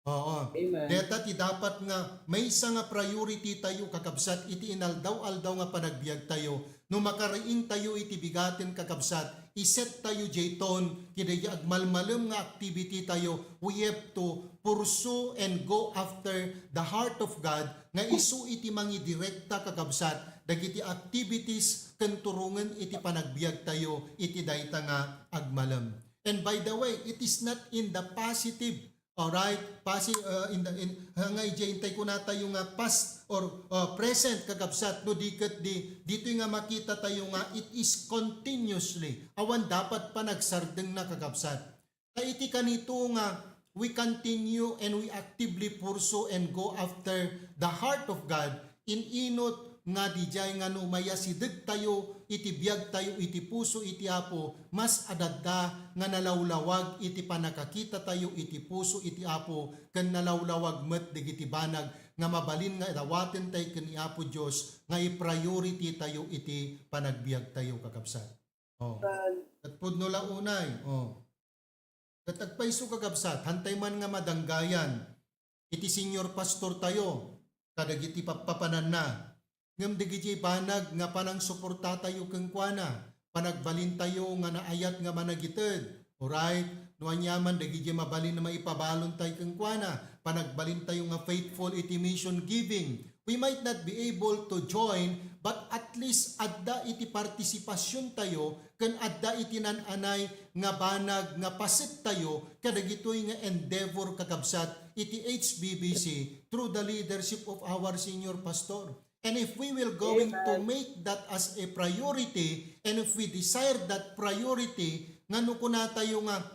Oo. Deta ti dapat nga may isa nga priority tayo kakabsat, iti inaldaw-aldaw nga panagbiag tayo. No makaraing tayo iti bigaten kakabsat, iset tayo jayton, kidaya agmalmalem nga activity tayo, we have to pursue and go after the heart of God, nga isu iti mangi direkta kakabsat, dagiti activities ken turungan iti panagbiag tayo, iti dayta nga agmalem. And by the way, it is not in the positive Alright? Pasi nga ijayintay ko na tayo nga past or present kakabsat no dito nga makita tayo nga it is continuously. Awan dapat pa nagsardeng na kakabsat. Iti kanito nga we continue and we actively pursue and go after the heart of God in inot nga dijay nga no mayasidig tayo, iti biyag tayo, iti puso, iti apo, mas adadda nga nalawlawag, iti panakakita tayo, iti puso, iti apo, kan nalawlawag met digiti banag, nga mabalin nga dawaten tayo kan apo Diyos, nga i-priority tayo, iti panagbiag tayo kakabsat. Oh. At pudno lang unay, Katagpaiso kakabsat, hantay man nga madanggayan, iti senior pastor tayo, kadagiti papanan na, ngam digiti banag nga panang suporta tayo keng kuana, panagbalin tayo nga naayat nga managited. Alright? No anyaman digiti mabalin na maipabalon tayo keng kuana, panagbalin tayo nga faithful iti mission giving. We might not be able to join, but at least adda iti partisipasyon tayo, ken adda iti nananay nga banag nga pasit tayo, kadagitoy nga endeavor kakabsat iti HBBC through the leadership of our senior pastor. And if we will going to make that as a priority, and if we desire that priority, nga no kuna tayo nga,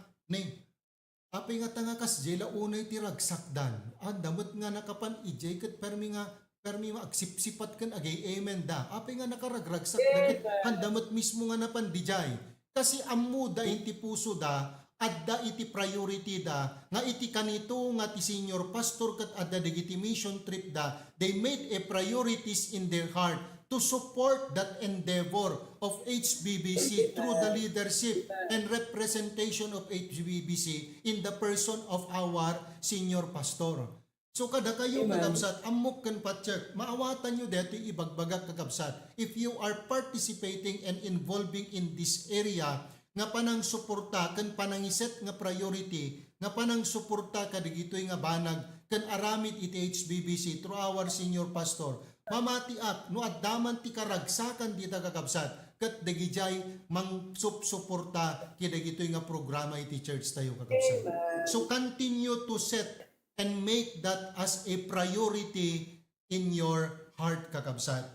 apay nga tanga kas jela unay ti ragsakdan. Damot nga nakapan ijay ket permi maagsipsipat kan agay amen da. Apay nga nakaragragsak da ket handamot mismo nga napan dijay. Kasi ammo da inti puso da, adda iti priority da, nga iti kanito nga ti senior pastor kat adda digiti mission trip da, they made a priorities in their heart to support that endeavor of HBBC through the leadership and representation of HBBC in the person of our senior pastor. So kada kayo kakabsat, amok kan patchek, maawatan nyo dito ibagbagak kakabsat. If you are participating and involving in this area, nga panang suporta, kan panangiset nga priority, nga panang suporta kadigitoy nga banag, kan aramid iti HBBC through our senior pastor, mamatiak, no addaman ti karagsakan dita kakabsat, kat dagijay mang suporta kidagitoy nga programa iti church tayo kakabsat. So continue to set and make that as a priority in your heart kakabsat.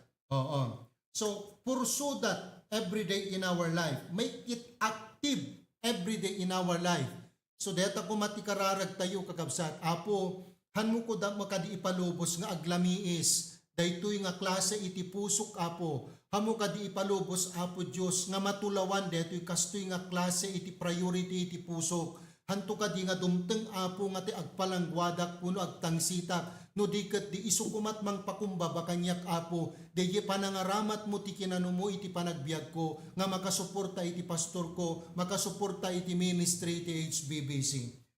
So pursue that every day in our life. Make it active every day in our life. So deta ko matikararag tayo kakabsat. Apo, hanmo ko da makadi ipalubos nga aglamiis. Daytoy nga klase iti pusok apo. Hamo kadi ipalubos apo Dios nga matulawan daytoy kastoy nga klase iti priority iti pusok. Hanto kadi nga dumteng apo nga ti agpalangwadak puno agtangsitak. No di ket di isukumat mang pakumbaba kanyak apo, deye panangaramat mo ti kinano mo iti panagbiag ko, nga makasuporta iti pastor ko, makasuporta iti ministry iti HBBC.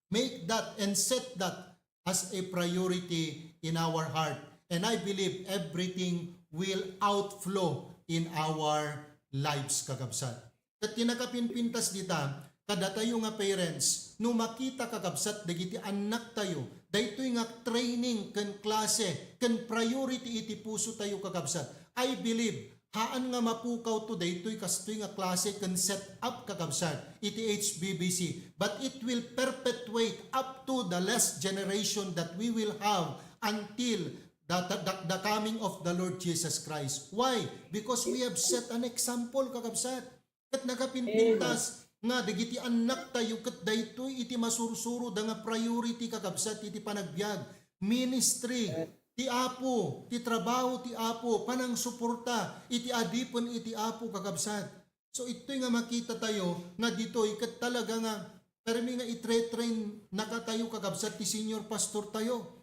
Make that and set that as a priority in our heart. And I believe everything will outflow in our lives kakabsat. Kat tinakapinpintas dita, kada tayo nga parents, no makita kakabsat dagiti anak tayo, daytoy nga training ken klase, ken priority iti puso tayo kakabsat. I believe, haan nga mapukaw to daytoy kastoy nga klase ken set up kakabsat, iti HBBC. But it will perpetuate up to the last generation that we will have until the coming of the Lord Jesus Christ. Why? Because we have set an example kakabsat. Kat nakapinpintas, nga dagiti anak tayo ket daytoy iti masursuro da nga priority kakabsat iti panagbiag, ministry ti apo, ti trabaho ti apo, panang suporta iti adipon iti apo kakabsat. So ito'y nga makita tayo nga ditoy ket talaga nga permi nga itre-train nakatayo kakabsat ti senior pastor tayo.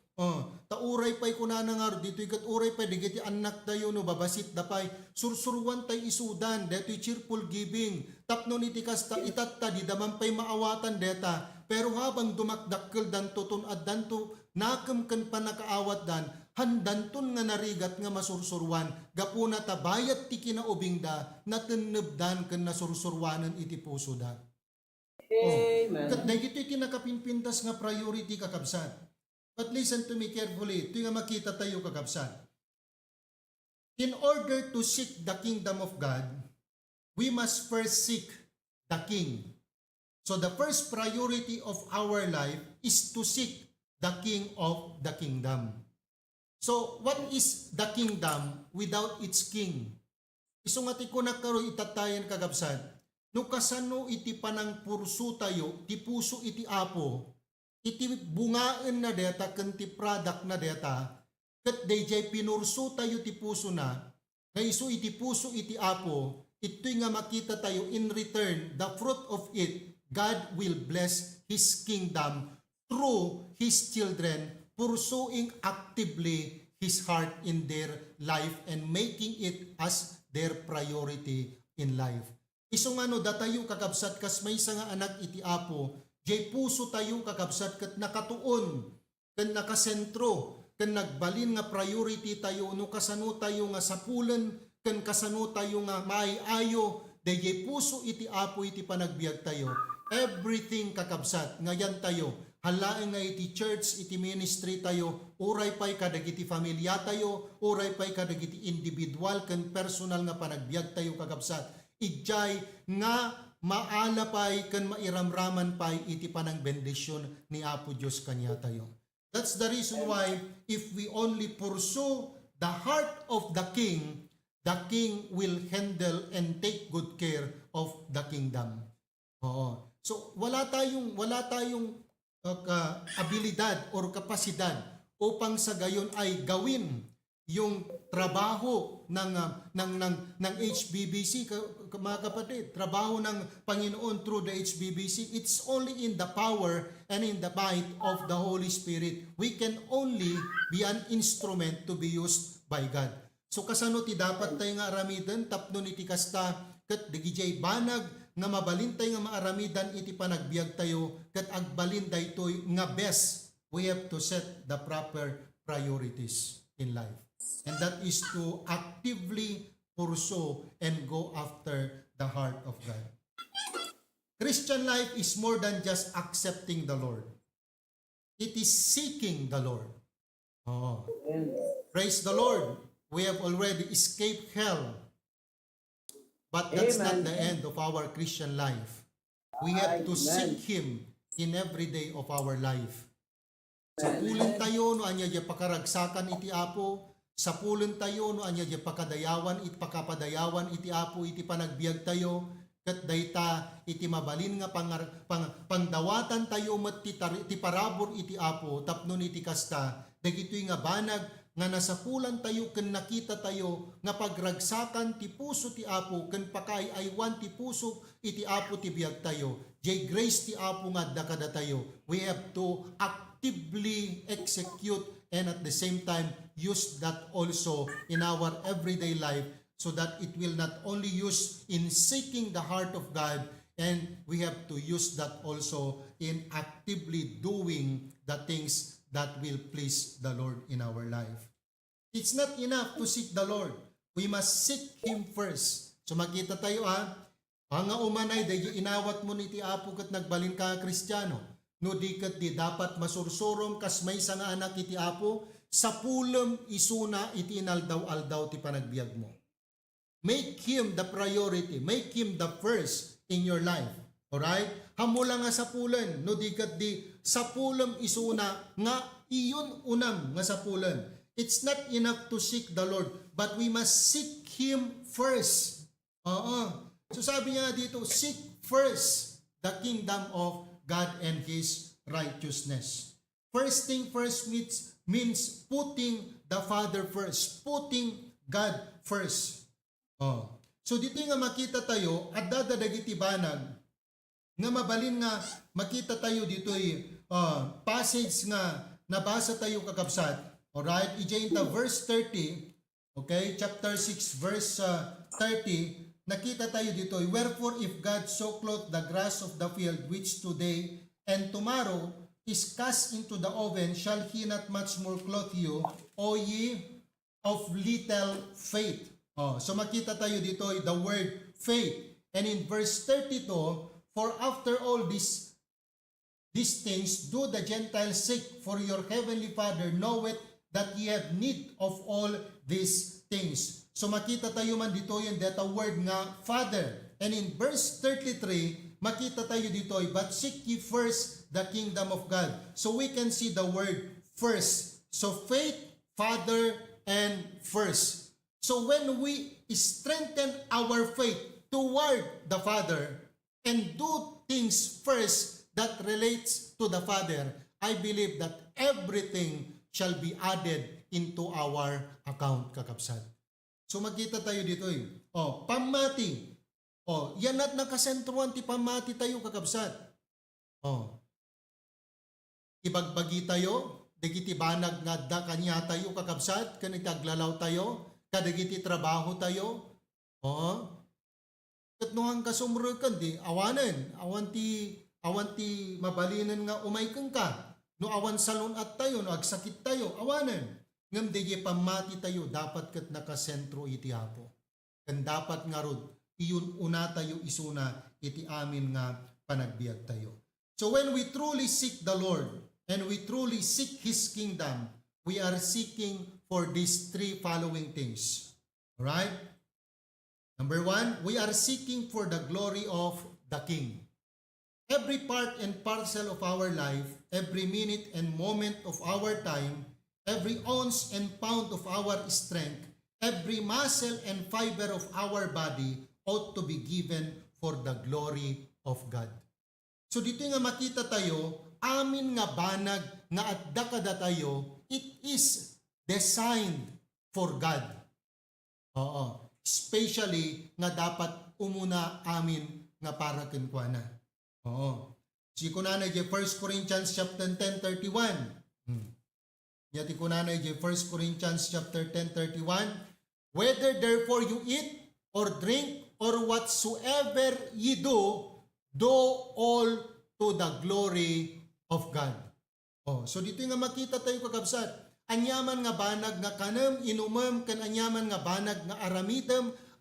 Tauray pa'y kunana nga dito ikat uray pa'y digiti anak tayo no babasit da pa'y sursuruan tay isudan deto'y cheerful giving tapno iti kasta itatta di daman pa'y maawatan deta pero habang dumakdakkel dan tutun at danto nakam ken panakaawat dan handanton nga narigat nga masursurwan gapuna ta bayat ti kinaubing da natenebdan ken nasursurwanen iti puso da. Amen. Kat dagito'y tinakapinpintas nga priority kakabsat. But listen to me carefully. Ito yung makita tayo kakabsat. In order to seek the kingdom of God, we must first seek the King. So the first priority of our life is to seek the King of the kingdom. So what is the kingdom without its king? Isungati ko na karo itatayan kagabsat. No kasano iti panang pursu tayo, ti puso iti apo, iti bungaan na deta ken ti product na deta, ket dayjay pinursu tayo ti puso na, nga isu iti puso iti apo, ito'y nga makita tayo in return, the fruit of it, God will bless His kingdom through His children, pursuing actively His heart in their life and making it as their priority in life. Iso nga no, datayo kakabsat kas may isa nga anak iti apo, jay puso tayo kakabsat kat nakatuon, kan nakasentro, kan nagbalin nga priority tayo, no kasano tayo nga sapulan, kan kasano tayo nga maiayo, dayjay puso iti apo iti panagbiag tayo. Everything kakabsat, ngayan tayo, halaeng nga iti church, iti ministry tayo, uray pa'y kadagiti familia tayo, uray pa'y kadagiti individual, kan personal nga panagbiag tayo kakabsat. Ijay nga maalapay kan mairamraman pa'y iti panang bendisyon ni Apo Diyos kanya tayo. That's the reason why if we only pursue the heart of the king will handle and take good care of the kingdom. Oo. So wala tayong abilidad or kapasidad upang sa gayon ay gawin yung trabaho ng HBBC, mga kapatid, trabaho ng Panginoon through the HBBC. It's only in the power and in the might of the Holy Spirit. We can only be an instrument to be used by God. So kasano ti dapat tayo nga aramidan tapno iti kasta ket digijay banag nga mabalintay nga maaramidan iti panagbiag tayo ket agbalin daytoy nga best. We have to set the proper priorities in life. And that is to actively pursue and go after the heart of God. Christian life is more than just accepting the Lord. It is seeking the Lord. Oh. Praise the Lord. We have already escaped hell. But that's not the end of our Christian life. We have to seek Him in every day of our life. Sa pulong tayo no anya di pakaragsakan iti Apo, sa pulong tayo no anya di pakadayawan iti pakapadayawan iti Apo iti panagbiag tayo, ket dayta iti mabalin nga pangdawatan tayo met ti parabor iti Apo tapno iti kasta dagitoy nga banag nga nasapulan tayo ken nakita tayo nga pagragsakan ti puso ti Apo ken pakaaywan ti puso iti Apo ti biag tayo. Jay grace ti Apo nga dakada tayo. We have to actively execute and at the same time use that also in our everyday life so that it will not only use in seeking the heart of God, and we have to use that also in actively doing the things that will please the Lord in our life. It's not enough to seek the Lord. We must seek Him first. So makita tayo ang umanay dahil inawat mo ni ti Apo kat nagbalin ka Kristiyano. No di kat di dapat masursurom kas may nga anak iti Apo, sa pulem isuna iti inaldaw-aldaw ti panagbiag mo. Make Him the priority. Make Him the first in your life. Alright? Hamula nga sa pulen. No di kat di sa pulem isuna nga iyon unam nga sa pulen. It's not enough to seek the Lord, but we must seek Him first. So sabi niya dito, seek first the kingdom of God and His righteousness. First thing first means putting the Father first, putting God first. So dito nga makita tayo at dadadagiti banag nga mabalin nga makita tayo dito passage nga nabasa tayo kakabsat. Alright, ijay verse 30, okay, chapter 6 verse 30, nakita tayo dito, wherefore if God so clothe the grass of the field which today and tomorrow is cast into the oven, shall He not much more clothe you, O ye of little faith? So makita tayo dito the word faith. And in verse 32, for after all these things do the Gentiles seek, for your heavenly Father knoweth that ye have need of all these things. So makita tayo man dito yung data word nga Father. And in verse 33, makita tayo dito, but seek ye first the kingdom of God. So we can see the word first. So faith, Father, and first. So when we strengthen our faith toward the Father and do things first that relates to the Father, I believe that everything shall be added into our account, kakabsat. So magkita tayo dito pamati. Yan at nakasentruan ti pamati tayo, kakabsat. Ibagbagi tayo, dagiti banag nga da kanya tayo, kakabsat, kanagtaglalaw tayo, kadagiti trabaho tayo. Katnuhang kasumrukan di, awan ti mabalinan nga umaykang ka. No awan salon at tayo, no agsakit tayo, awanan. Ngam di pamati tayo, dapat kat nakasentro iti Apo. Kan dapat nga rod, iyon una tayo isuna, iti amin nga panagbiag tayo. So when we truly seek the Lord, and we truly seek His kingdom, we are seeking for these three following things. Alright? Number one, we are seeking for the glory of the King. Every part and parcel of our life, every minute and moment of our time, every ounce and pound of our strength, every muscle and fiber of our body ought to be given for the glory of God. So dito nga makita tayo, amin nga banag nga adda kada tayo, it is designed for God. Especially nga dapat umuna amin nga para kenkwana. Si kunanay je 1 Corinthians chapter 10:31. Yati kunanay je 1 Corinthians chapter 10:31. Whether therefore you eat or drink or whatsoever ye do all to the glory of God. So dito nga makita tayo, kakabsat. Anyaman nga banag nga kanam inumam kan anyaman nga banag nga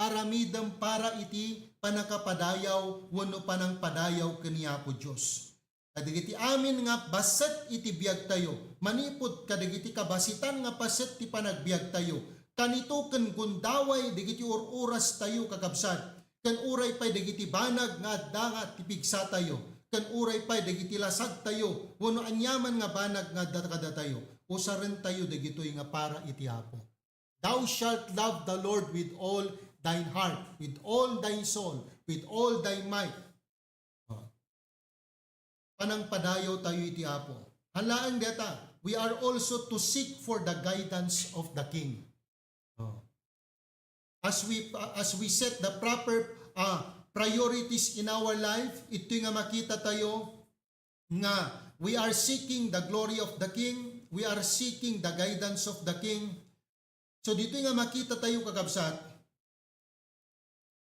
aramidem para iti panakapadayaw wenno panang padayaw kaniya po Dios. Kadagiti amin nga baset iti biag tayo, manipod kadagiti kabasitan nga paset ti panagbiag tayo. Kanito ken gundaway dagiti oras tayo, kakabsat. Ken uray pay dagiti banag nga adda nga tipigsa tayo. Ken uray pay dagiti lasag tayo, wenno anyaman nga banag nga adda kada tayo. Usaren tayo dagitoy nga para iti Apo. Thou shalt love the Lord with all thine heart, with all thy soul, with all thy might. Panang padayaw tayo iti Apo. Halaan deta, we are also to seek for the guidance of the King. As we set the proper priorities in our life, ito nga makita tayo nga we are seeking the glory of the King, we are seeking the guidance of the King. So dito nga makita tayo, kakabsat,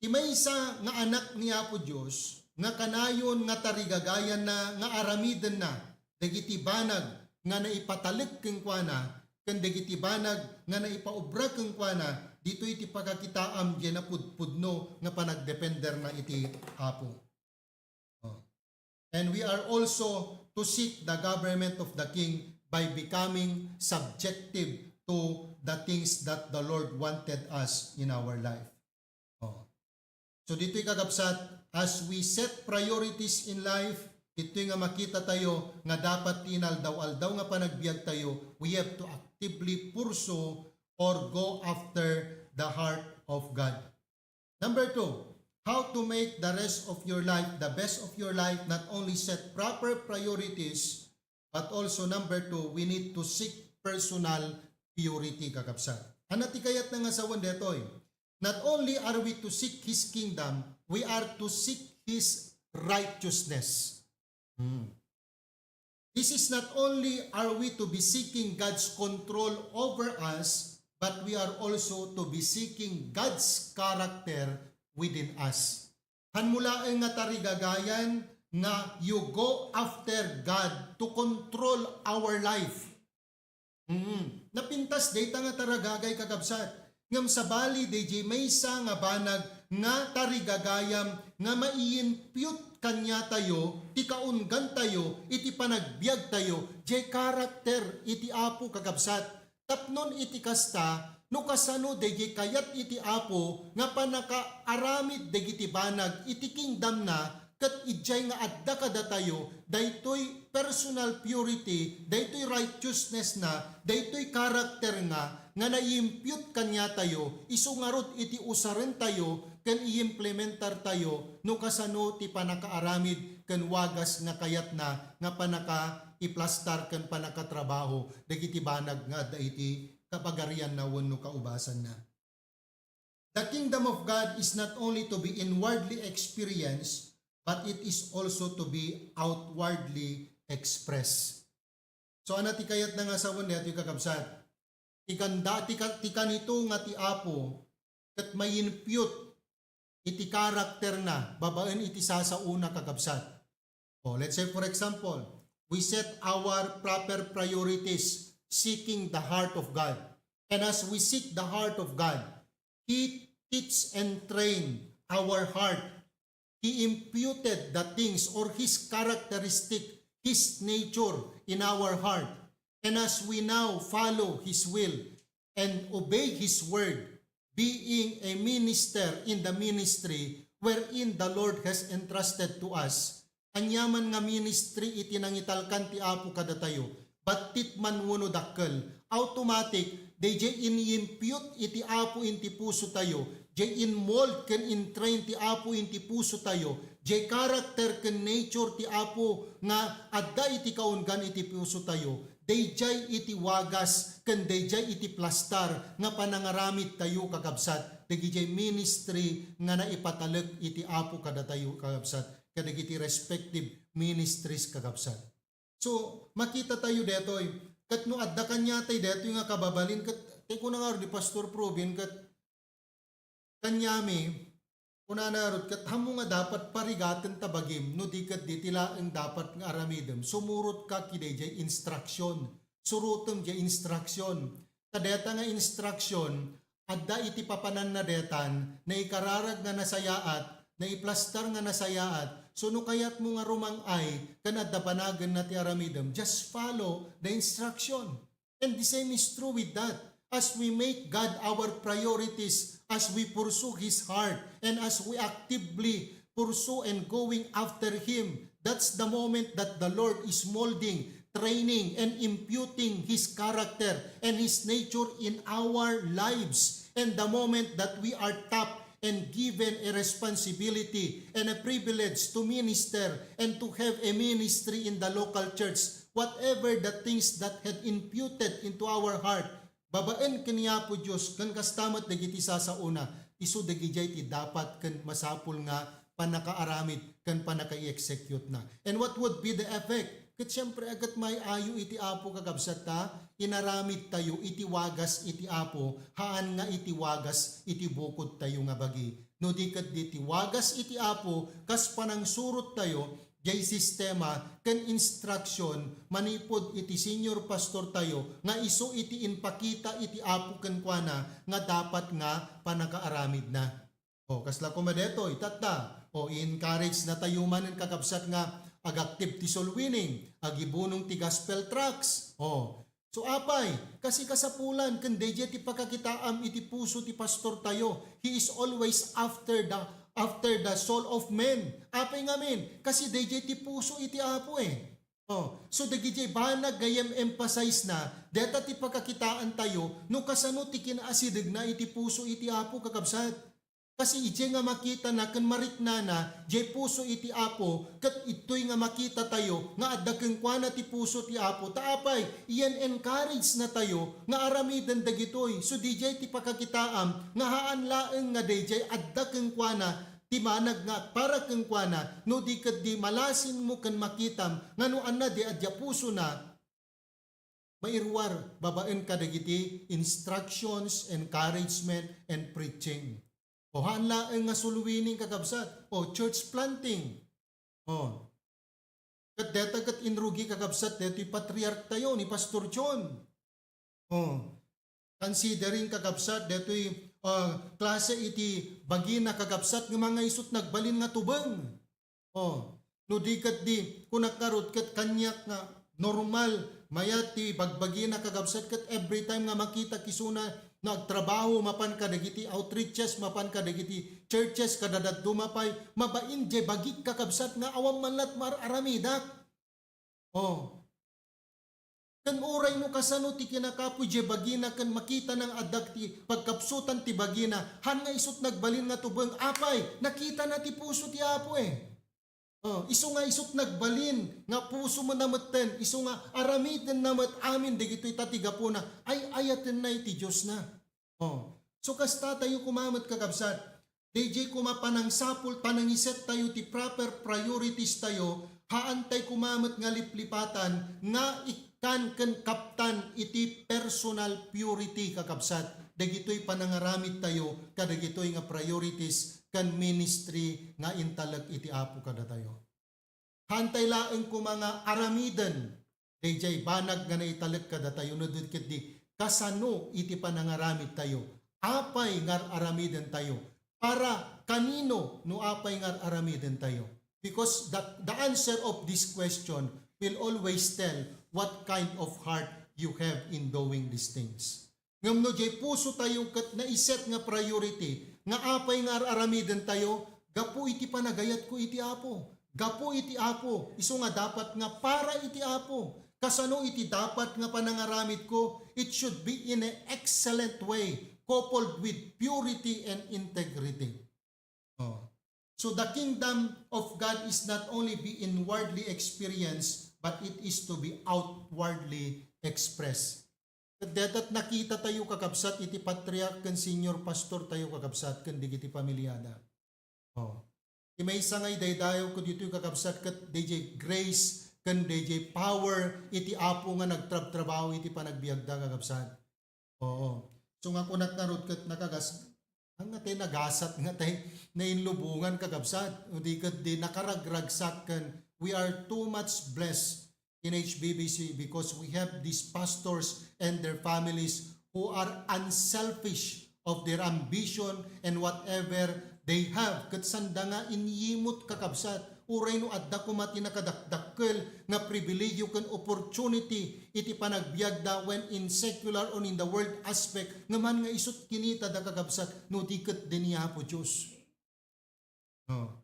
imaysa nga anak ni Apo Diyos, nga kanayon nga tarigagayan na, nga aramiden na, dagiti banag nga naipatalik keng kuana, kan dagiti banag nga naipaubra keng kuana, dito iti pagkakitaam dyan na pudpudno nga panagdepender na iti Apo. And we are also to seek the government of the King by becoming subjective to the things that the Lord wanted us in our life. So dito kakabsat, as we set priorities in life, ito nga makita tayo nga dapat tinaldaw-aldaw nga panagbiag tayo, we have to actively pursue or go after the heart of God. Number 2, how to make the rest of your life, the best of your life, not only set proper priorities, but also number 2, we need to seek personal purity, kakabsat. Anati kayat na nga sa wandetoy. Not only are we to seek His kingdom, we are to seek His righteousness. This is not only are we to be seeking God's control over us, but we are also to be seeking God's character within us. Hanmulaeng nga tarigagayan nga you go after God to control our life. Napintas data nga taragagay, kakabsat. Ngam sa bali DJ maysa nga banag nga tarigagayam nga maiimpute kanya tayo, ti kaungan tayo, iti panagbiag tayo, jay karakter iti Apo, kakabsat. Tapnon iti kasta, no kasano DJ kayat iti Apo nga panakaaramid dagiti banag iti kingdom na kat ijay nga adda kada tayo, daytoy personal purity, daytoy righteousness na, daytoy character nga na-impute kanya tayo, iso nga rod iti usaren tayo, kan i-implementar tayo, no kasano ti panakaaramid, kan wagas nga kayat na, nga panaka iplastar kan panakatrabaho, dagiti banag nga da iti kapagarian na wenno kaubasan na. The kingdom of God is not only to be inwardly experienced, but it is also to be outwardly expressed. So ana ti kayat na nga sa wenno ti kakabsat. Tika nito nga ti Apo ket may impute iti karakter na babaen iti sasauna kakabsat. Oh, let's say for example, we set our proper priorities seeking the heart of God. And as we seek the heart of God, He teach and train our heart. He imputed the things or His characteristic, His nature in our heart. And as we now follow His will and obey His word, being a minister in the ministry wherein the Lord has entrusted to us, anyaman nga ministry iti nangitalkan ti Apo kada tayo, batit man wenno dakkel, automatic, they in-impute iti Apo inti puso tayo, jay in-mold ken in-train ti Apo inti puso tayo, jay character ken nature ti Apo nga adda iti kaunggan iti puso tayo, dayjay iti wagas ken dayjay iti plastar nga panangaramid tayo kakabsat, dagiti ministry nga naipataleg iti Apo kada tayo kakabsat, kadagiti respective ministries kakabsat. So, makita tayo detoy, kat no adda kanya tayo detoy nga kababalin, kat ko na nga di Pastor Provin, kat kanyami, kuna na rod, kat hamo nga dapat parigaten tabagim, no di kat di tila ang dapat nga aramidem, sumurot ka kiday jay instruction, surutem jay instruction, kadeta nga instruction, adda iti papanan na detan, na ikararag nga nasayaat, na iplastar nga nasayaat, so no kayat mo nga rumang ay, kanadda panagan na ti aramidem, just follow the instruction. And the same is true with that. As we make God our priorities, as we pursue His heart, and as we actively pursue and going after Him, that's the moment that the Lord is molding, training, and imputing His character and His nature in our lives. And the moment that we are tapped and given a responsibility and a privilege to minister and to have a ministry in the local church, whatever the things that had imputed into our heart, babaen kaniya po Diyos, kan kastamat dagiti sasauna, iso dagijay ti dapat kan masapul nga panakaaramid, kan panaka-execute na. And what would be the effect? Kat siyempre agat may ayo iti Apo kakabsat ta, inaramid tayo iti wagas iti Apo, haan nga iti wagas iti bukod tayo nga bagi. No di kat di ti wagas iti Apo, kas panang surot tayo, jay sistema, ken instruction, manipod iti senior pastor tayo, nga iso iti inpakita iti Apo ken kuana, nga dapat nga panakaaramid na. O, kasla kumadeto, itata, o i-encourage na tayo man ang kakabsat nga, ag-active ti soul winning, agibunong ti gospel tracts. Oh. So apay, kasi kasapulan, kende ti pakakitaam iti puso ti pastor tayo. He is always after the soul of men. Apay nga men, kasi deje ti puso iti Apo eh. Oh. So dagiti banag gayem emphasize na, deta ti pagkakitaan tayo, no kasano ti kinaasidig na iti puso iti Apo kakabsat. Kasi iti nga makita na, kan marikna na, jay puso iti Apo, kat ito'y nga makita tayo, nga adakeng kwa na ti puso ti Apo, taapay, iyan encourage na tayo, nga aramidan dagitoy, so di jay ti pakakitaam, nga haan laeng nga day jay adakeng kwa na, ti manag nga, para keng kwa na, no di kat di malasin mo kan makitam, nga no anna di adya puso na, mairwar, babaen ka dagiti, instructions, encouragement, and preaching. O hanla ang nga suluwining kakabsat. O church planting. O. Kat deta kat inrugi kakabsat deto'y patriarch tayo ni Pastor John. O. Considering kakabsat deto'y klase iti bagina kakabsat ng mga isut nagbalin nga tubang. O. No di kat di kunakarot kat kanyak nga normal mayati bagbagina kakabsat kat every time nga makita kisuna nagtrabaho mapan kadagiti outreaches mapan kadagiti churches kadadad dumapay mabain jay bagik kakabsat nga awam manlat mararamidak. Oh. Kan oray no kasano ti kinakapoy jay bagina kan makita ng adak ti pagkapsutan ti bagina han nga isut nagbalin nga tubeng apay nakita na ti puso ti Apo eh. Oh, iso nga isut nagbalin nga puso mo nameten iso nga aramiden namet amin digitoy tatiga po na ay ayaten na iti Diyos na. Oh. So kasta tayo kumamat kakabsat. DJ kumapanang sapul panangiset tayo ti proper priorities tayo haantay kumamat nga liplipatan nga ikan ken kaptan iti personal purity kakabsat. Dagitoy panangaramid tayo kadagitoy nga priorities kan ministry nga intalag iti Apo kada tayo. Hantay laeng ko mga aramiden, dayjay banag nga naitalag kada tayo, nadudkit di, kasano iti panangaramid tayo, apay ngar aramiden tayo, para kanino no apay ngar aramiden tayo. Because the answer of this question will always tell what kind of heart you have in doing these things. Ngam no jay puso tayo kat naiset nga priority, nga apay nga aramiden tayo, gapu iti panagayat ko iti Apo. Gapu iti Apo. Iso nga dapat nga para iti Apo. Kasano iti dapat nga panangaramid ko, it should be in an excellent way, coupled with purity and integrity. Oh. So the kingdom of God is not only be inwardly experienced, but it is to be outwardly expressed. Datat nakita tayo kakabsat iti patriarch ken senior pastor tayo kakabsat ken digiti pamilyada. Oh. May sangay daydayo ko dito kakabsat ket DJ grace ken DJ power iti Apo nga nagtrabaho iti panagbiagda kakabsat. Oo. So nga kunat narod ket nakagas ang nga tay nagasat nga tay nainlubungan kakabsat. Udi ket di nakaragragsak ken we are too much blessed in HBBC because we have these pastors and their families who are unselfish of their ambition and whatever they have. Kat sanda nga inyimot kakabsat, uray no adda kumati nakadakdakkel nga pribileyo ken opportunity iti panagbiagda when in secular or in the world aspect nga man nga isut kinita da kakabsat no diket din niya po Diyos. Oh.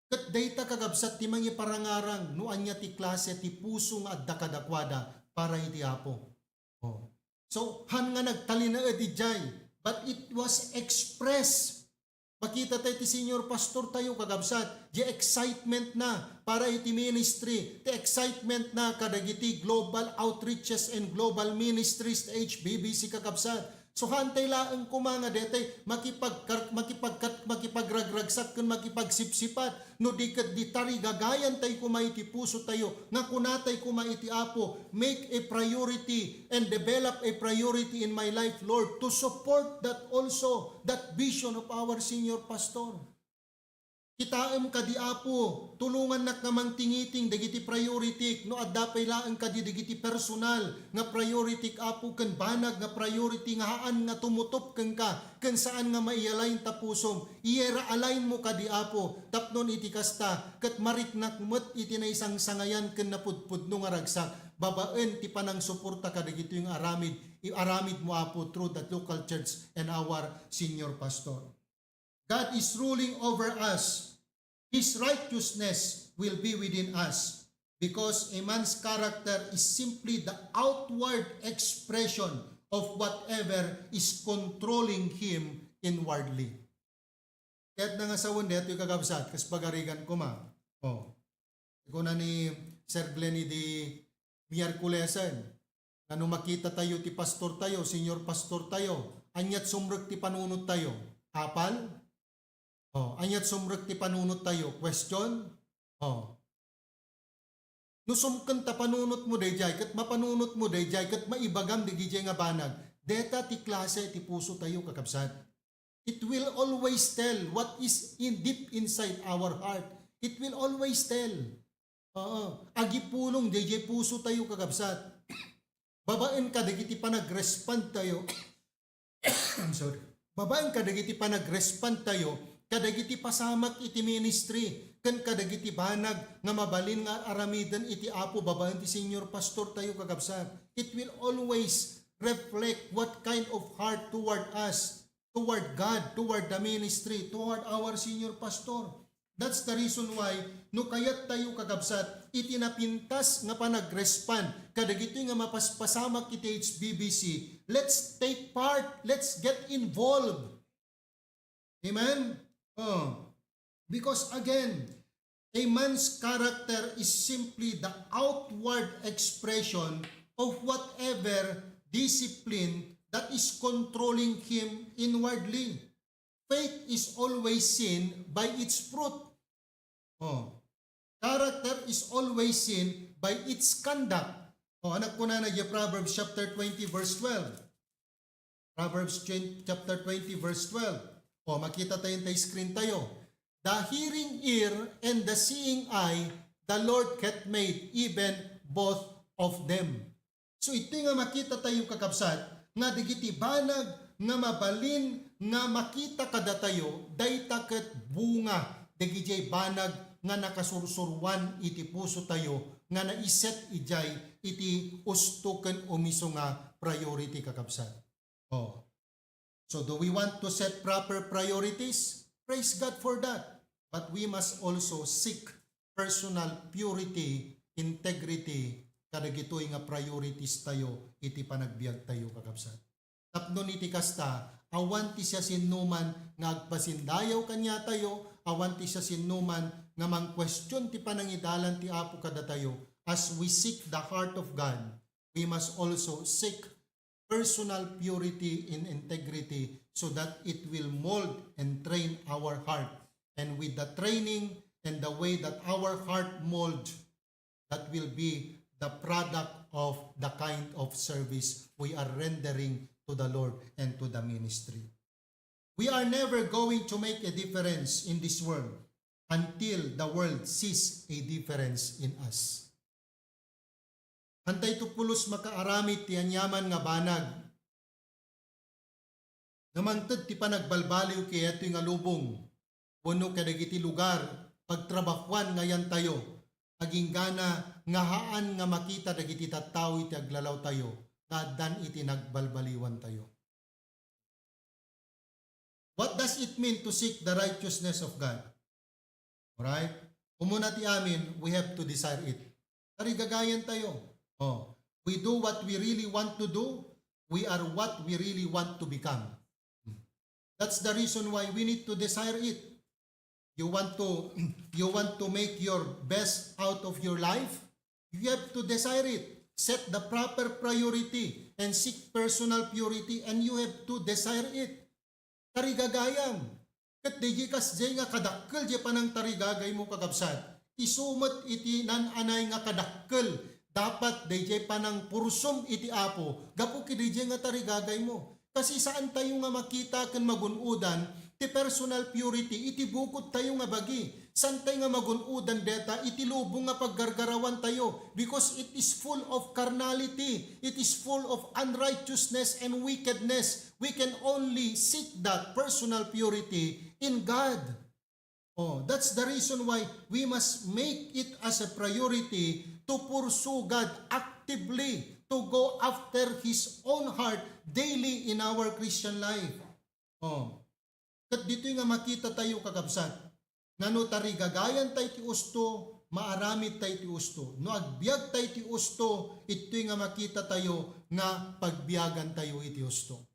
Kat dayta kakabsat ti mangi parangarang no anya ti klase ti puso nga adda kadakwada para iti Apo. Oh. So han nga nagtalina iti jay, but it was expressed. Makita tayo ti senior pastor tayo kakabsat, di excitement na para iti ministry, ti excitement na kadagiti global outreaches and global ministries ti HBBC kakabsat. So hantay laeng kumanga detay makipagragragsak ken makipagsipsipat no diket ditari gagayan tay kumay ti puso tayo nga kunatay kumay ti Apo, make a priority and develop a priority in my life Lord to support that also that vision of our senior pastor. Kitaem kadi Apo, tulungan nak namang tingiting dagiti priority no adda pay laeng kadi dagiti personal nga priority Apo ken banag nga priority nga haan nga tumutop ken ka ken saan nga maialain ta pusom iyera alain mo kadi Apo tapnon iti kasta ket mariknak met iti na isang sangayan ken napudpudno nga ragsak babaen ti panang suporta kadagito yung aramid mo Apo through the local church and our senior pastor. God is ruling over us. His righteousness will be within us because a man's character is simply the outward expression of whatever is controlling him inwardly. Kaya't na nga sa wanda, ito yung kakabsat, kas pagarigan ko ma. Oh. Iko na ni Sir Glenny di Miyerkulesan. Ano makita tayo ti pastor tayo, senior pastor tayo, anyat sumrek ti panunot tayo. Apal? Oh, anyat sumrek ti panunot tayo. Question? Oh. Nusumken ta panunot mo dayjay ket mapanunot mo dayjay ket maibagam digijay nga banag. Deta ti klase ti puso tayo kakabsat. It will always tell what is deep inside our heart. It will always tell. Agipulong dayjay puso tayo kakabsat. Babaen ka dagiti panag-respond tayo. I'm sorry. Babaen ka dagiti panag-respond tayo kadagiti pasamak iti ministry, ken kadagiti banag nga mabalin nga aramidan iti Apo babaen ti senior pastor tayo kakabsat. It will always reflect what kind of heart toward us, toward God, toward the ministry, toward our senior pastor. That's the reason why, no kayat tayo kagabsat, itinapintas nga pa nag-respond, kadagito nga mapaspasamak iti HBBC, let's take part, let's get involved. Amen? Because again, a man's character is simply the outward expression of whatever discipline that is controlling him inwardly. Faith is always seen by its fruit. Character is always seen by its conduct. Anak ko na Proverbs chapter 20 verse 12. Proverbs chapter 20 verse 12. Makita tayo tayo screen tayo. The hearing ear and the seeing eye, the Lord hath made, even both of them. So ito nga makita tayo kakabsat, nga digiti banag, nga mabalin, nga makita kada tayo, dayta ket bunga, digijay banag, nga nakasursurwan iti puso tayo, nga naiset ijay, iti ustuken umiso nga priority kakabsat. So do we want to set proper priorities? Praise God for that. But we must also seek personal purity, integrity, kadagitoy nga priorities tayo, iti panagbiag tayo kakabsat. Tapno iti kasta, awan ti siya sinuman nga agpasindayaw kanya tayo, awan ti siya sinuman nga mang-question ti panangidalan ti Apo kada tayo. As we seek the heart of God, we must also seek personal purity and integrity so that it will mold and train our heart. And with the training and the way that our heart mold, that will be the product of the kind of service we are rendering to the Lord and to the ministry. We are never going to make a difference in this world until the world sees a difference in us. Hantay tupulos makaaramid ti anyaman nga banag. Namangted ti panagbalbaliw kaya ito nga lubong. Wano kadagiti lugar, pagtrabakwan ngayon tayo. Aging gana nga haan nga makita dagiti tattao iti aglalaw tayo. Kadan iti nagbalbaliwan tayo. What does it mean to seek the righteousness of God? Alright? Umuna ti amin, we have to desire it. Tarigagayan tayo. We do what we really want to do. We are what we really want to become. That's the reason why we need to desire it. You want to make your best out of your life? You have to desire it. Set the proper priority and seek personal purity, and you have to desire it. Tarigagayam. Kat di kas jay nga kadakkel jay panang tarigagay mo kagabsat. Isumat iti nananay nga kadakkel. Dapat DJ panang pursom iti Apo, gapo ki DJ nga tarigagay mo. Kasi saan tayo nga makita ken magunudan, ti personal purity, iti bukod tayo nga bagi. Saan tayo nga magunudan deta, iti lubong nga paggargarawan tayo. Because it is full of carnality, it is full of unrighteousness and wickedness. We can only seek that personal purity in God. That's the reason why we must make it as a priority to pursue God actively, to go after His own heart daily in our Christian life. Kat dito nga makita tayo kakabsat, nga no tarigagayan tayo ti usto, maaramid tayo ti usto. No agbiag tayo ti usto, ito nga makita tayo nga pagbiagan tayo iti usto.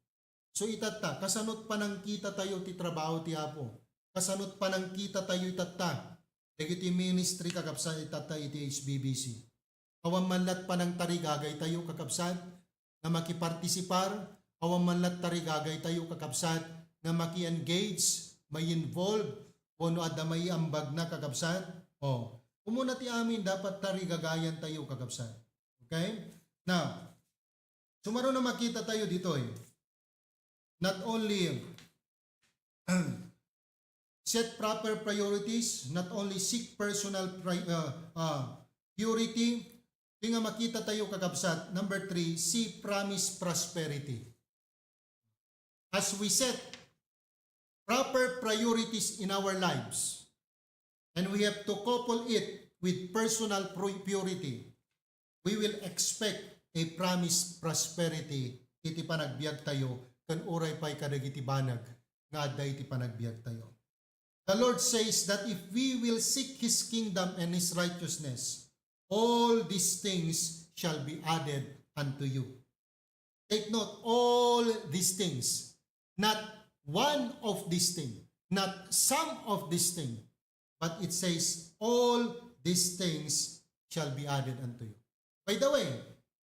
So itata, kasanot pa nang kita tayo ti trabaho ti Apo. Kasanot pa nang kita tayo itata. Iti ministry kakabsat itata iti HBBC. Awan manlat pa ng tarigagay tayo kakabsat na makipartisipar. Awan manlat tarigagay tayo kakabsat na maki-engage, may involve, o no adda may ambag na kakabsat. Umuna ti amin dapat tarigagayan tayo kakabsat. Okay? Now, sumaro na makita tayo dito not only set proper priorities, not only seek personal purity, yung nga makita tayo kakabsat. Number 3, see promise prosperity. As we set proper priorities in our lives, and we have to couple it with personal purity, we will expect a promised prosperity iti panagbiag tayo, kan uray pa'y kadagiti banag, nga adda iti panagbiag tayo. The Lord says that if we will seek His kingdom and His righteousness, all these things shall be added unto you. Take note, all these things, not one of these things, not some of these things, but it says all these things shall be added unto you. By the way,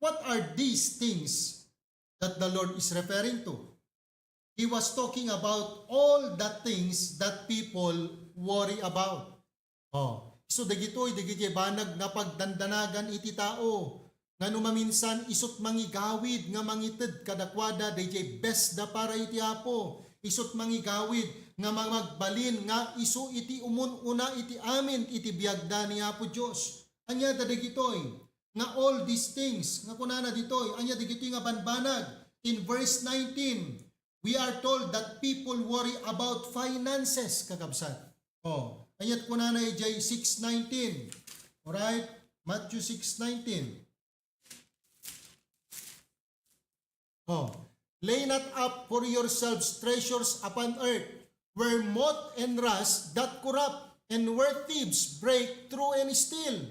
what are these things that the Lord is referring to? He was talking about all the things that people worry about. So dagitoy banag nga pagdandanagan iti tao. Ngano maminsan isut mangigawid nga mangited kadakwada dayjay best da para iti Apo. Isut mangigawid nga magbalin nga isu iti umun-una iti amin iti biagda ni Apo Dios. Anya dagitoy nga all these things nga kunana ditoy anya dagitoy nga banbanag. In verse 19, we are told that people worry about finances, kakabsat. Ayat ko na ijay 6:19. Alright? Matthew 6:19. Lay not up for yourselves treasures upon earth, where moth and rust doth corrupt, and where thieves break through and steal.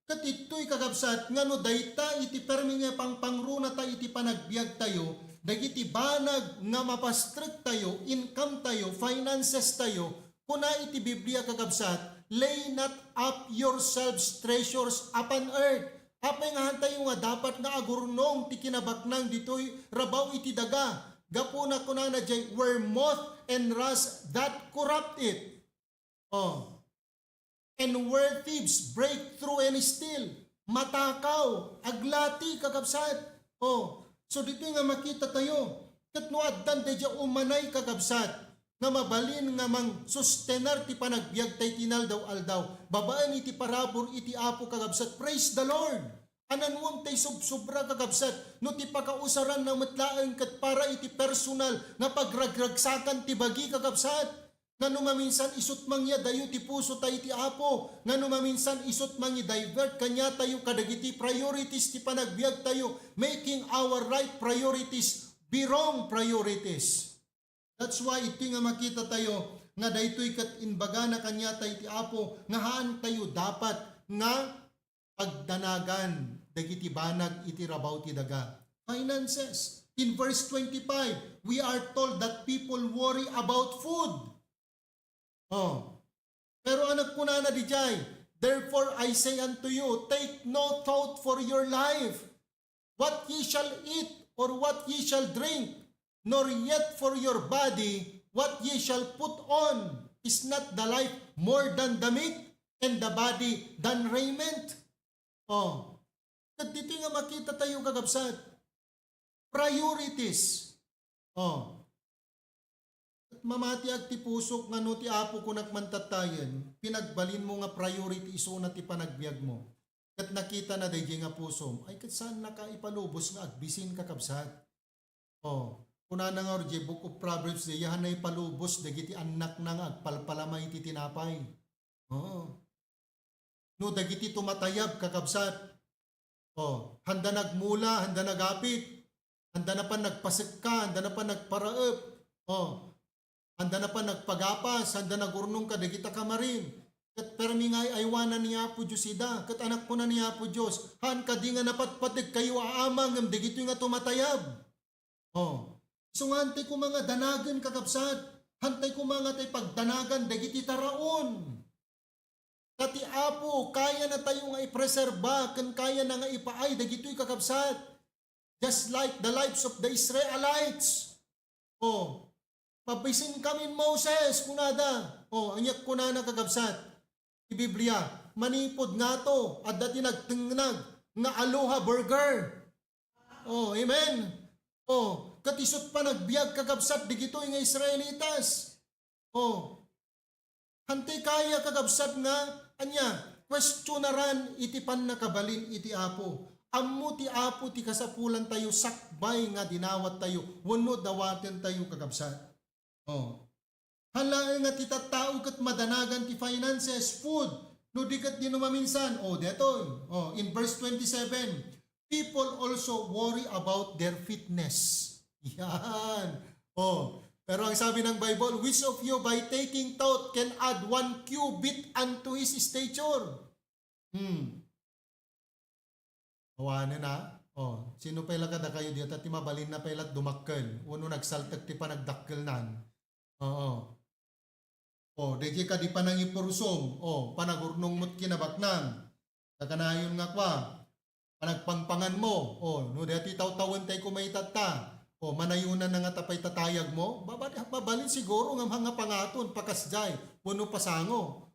Kat ito'y kakabsat, nga no dayta iti permi nga pangruna tayo iti panagbiag tayo, dagiti banag nga mapastrict tayo, income tayo, finances tayo, kuna iti Biblia kakabsat, lay not up yourselves treasures upon earth. Apay nga tayo nga dapat nga agurnong ti kinabaknang ditoy rabaw iti daga. Gapuna kuna na jay, where moth and rust that corrupt it. And where thieves break through and steal. Matakaw, aglati kakabsat. So dito nga makita tayo, kat no addan deja umanay kakabsat, nga mabalin nga mang sustenar ti panagbiag tay tinaldaw-aldaw, babaan iti parabor iti Apo kakabsat, praise the Lord! Ananwam tay subsubra kakabsat, no ti pakausaran na matlaan kat para iti personal na pagragragsakan ti bagi kakabsat. Nga maminsan isut mangya dayo ti puso tayo ti Apo, nga maminsan isut mangya divert kanya tayo kadagiti priorities ti panagbiag tayo, making our right priorities be wrong priorities. That's why ito nga makita tayo, nga daytoy kat inbaga na kanya tayo ti Apo, nga haan tayo dapat nga pagdanagan dagiti banag iti rabaw ti daga. Finances. In verse 25, we are told that people worry about food. Pero anak ko na dijay, therefore I say unto you, take no thought for your life, what ye shall eat or what ye shall drink, nor yet for your body, what ye shall put on. Is not the life more than the meat, and the body than raiment? At dito nga makita tayo kakabsat, priorities. Mamati ag ti pusok nga no ti Apo ko nagmantatayan, pinagbalin mo nga priority iso na ti panagbiag mo. Kat nakita na dayjay nga pusom, ay kat saan nakaipalubos nga agbisin kakabsat. Kuna na nga orje, Book of Proverbs, yahan na ipalubos, dagiti anak na nga agpalpalamay ti tinapay. No, dagiti tumatayab kakabsat. Handa nagmula, handa nagapit, handa na pa nagpasikka, handa na pa nagparaep. Handa na pa nagpagapas, handa na gurnong kadagita kamarin. Kat permi nga aywanan niya po Diyos ida, kat anak po na niya po Diyos, han kadi nga napatpatig kayo aamang, ng dagito nga tumatayab. So nga hantay ko mga danagan kakabsat, hantay ko mga tay pagdanagan, dagiti taraon. Kati Apo, kaya na tayo nga ipreserba, kan kaya na nga ipaay, dagito'y kakabsat. Just like the lives of the Israelites. Pabisin kami Moses, kunada. Anyak kunana kakabsat. I Biblia, manipod nga to, at dati nagtingnag, nga aloha burger. Amen. Katisot pa nagbiag kakabsat, digito nga Israelitas. Hantay kaya kakabsat nga, anya, questionaran iti pan nakabalin iti Apo. Ammo ti Apo ti kasapulan tayo, sakbay nga dinawat tayo, wano dawaten tayo kakabsat. Halaang nga ti tattao kat madanagan ti finances, food, no di kat di maminsan. Detoy. In verse 27, people also worry about their fitness. Yan. Pero ang sabi ng Bible, which of you by taking thought can add 1 cubit unto his stature? Awanan na. Sino pala kada kayo dito at mabalin na pala dumakkel. Uno nagsaltag ti pa nagdakkel nan. Degi ka di pa nang ipurusong. Panagurnong mo't kinabaknang. Kakanayon nga kwa. Panagpangpangan mo. No deti taw-tawan tay kumaytat ta. Manayunan na nga tapay tatayag mo. Babalin siguro nga mga pangaton. Pakasjay. Uno pasango.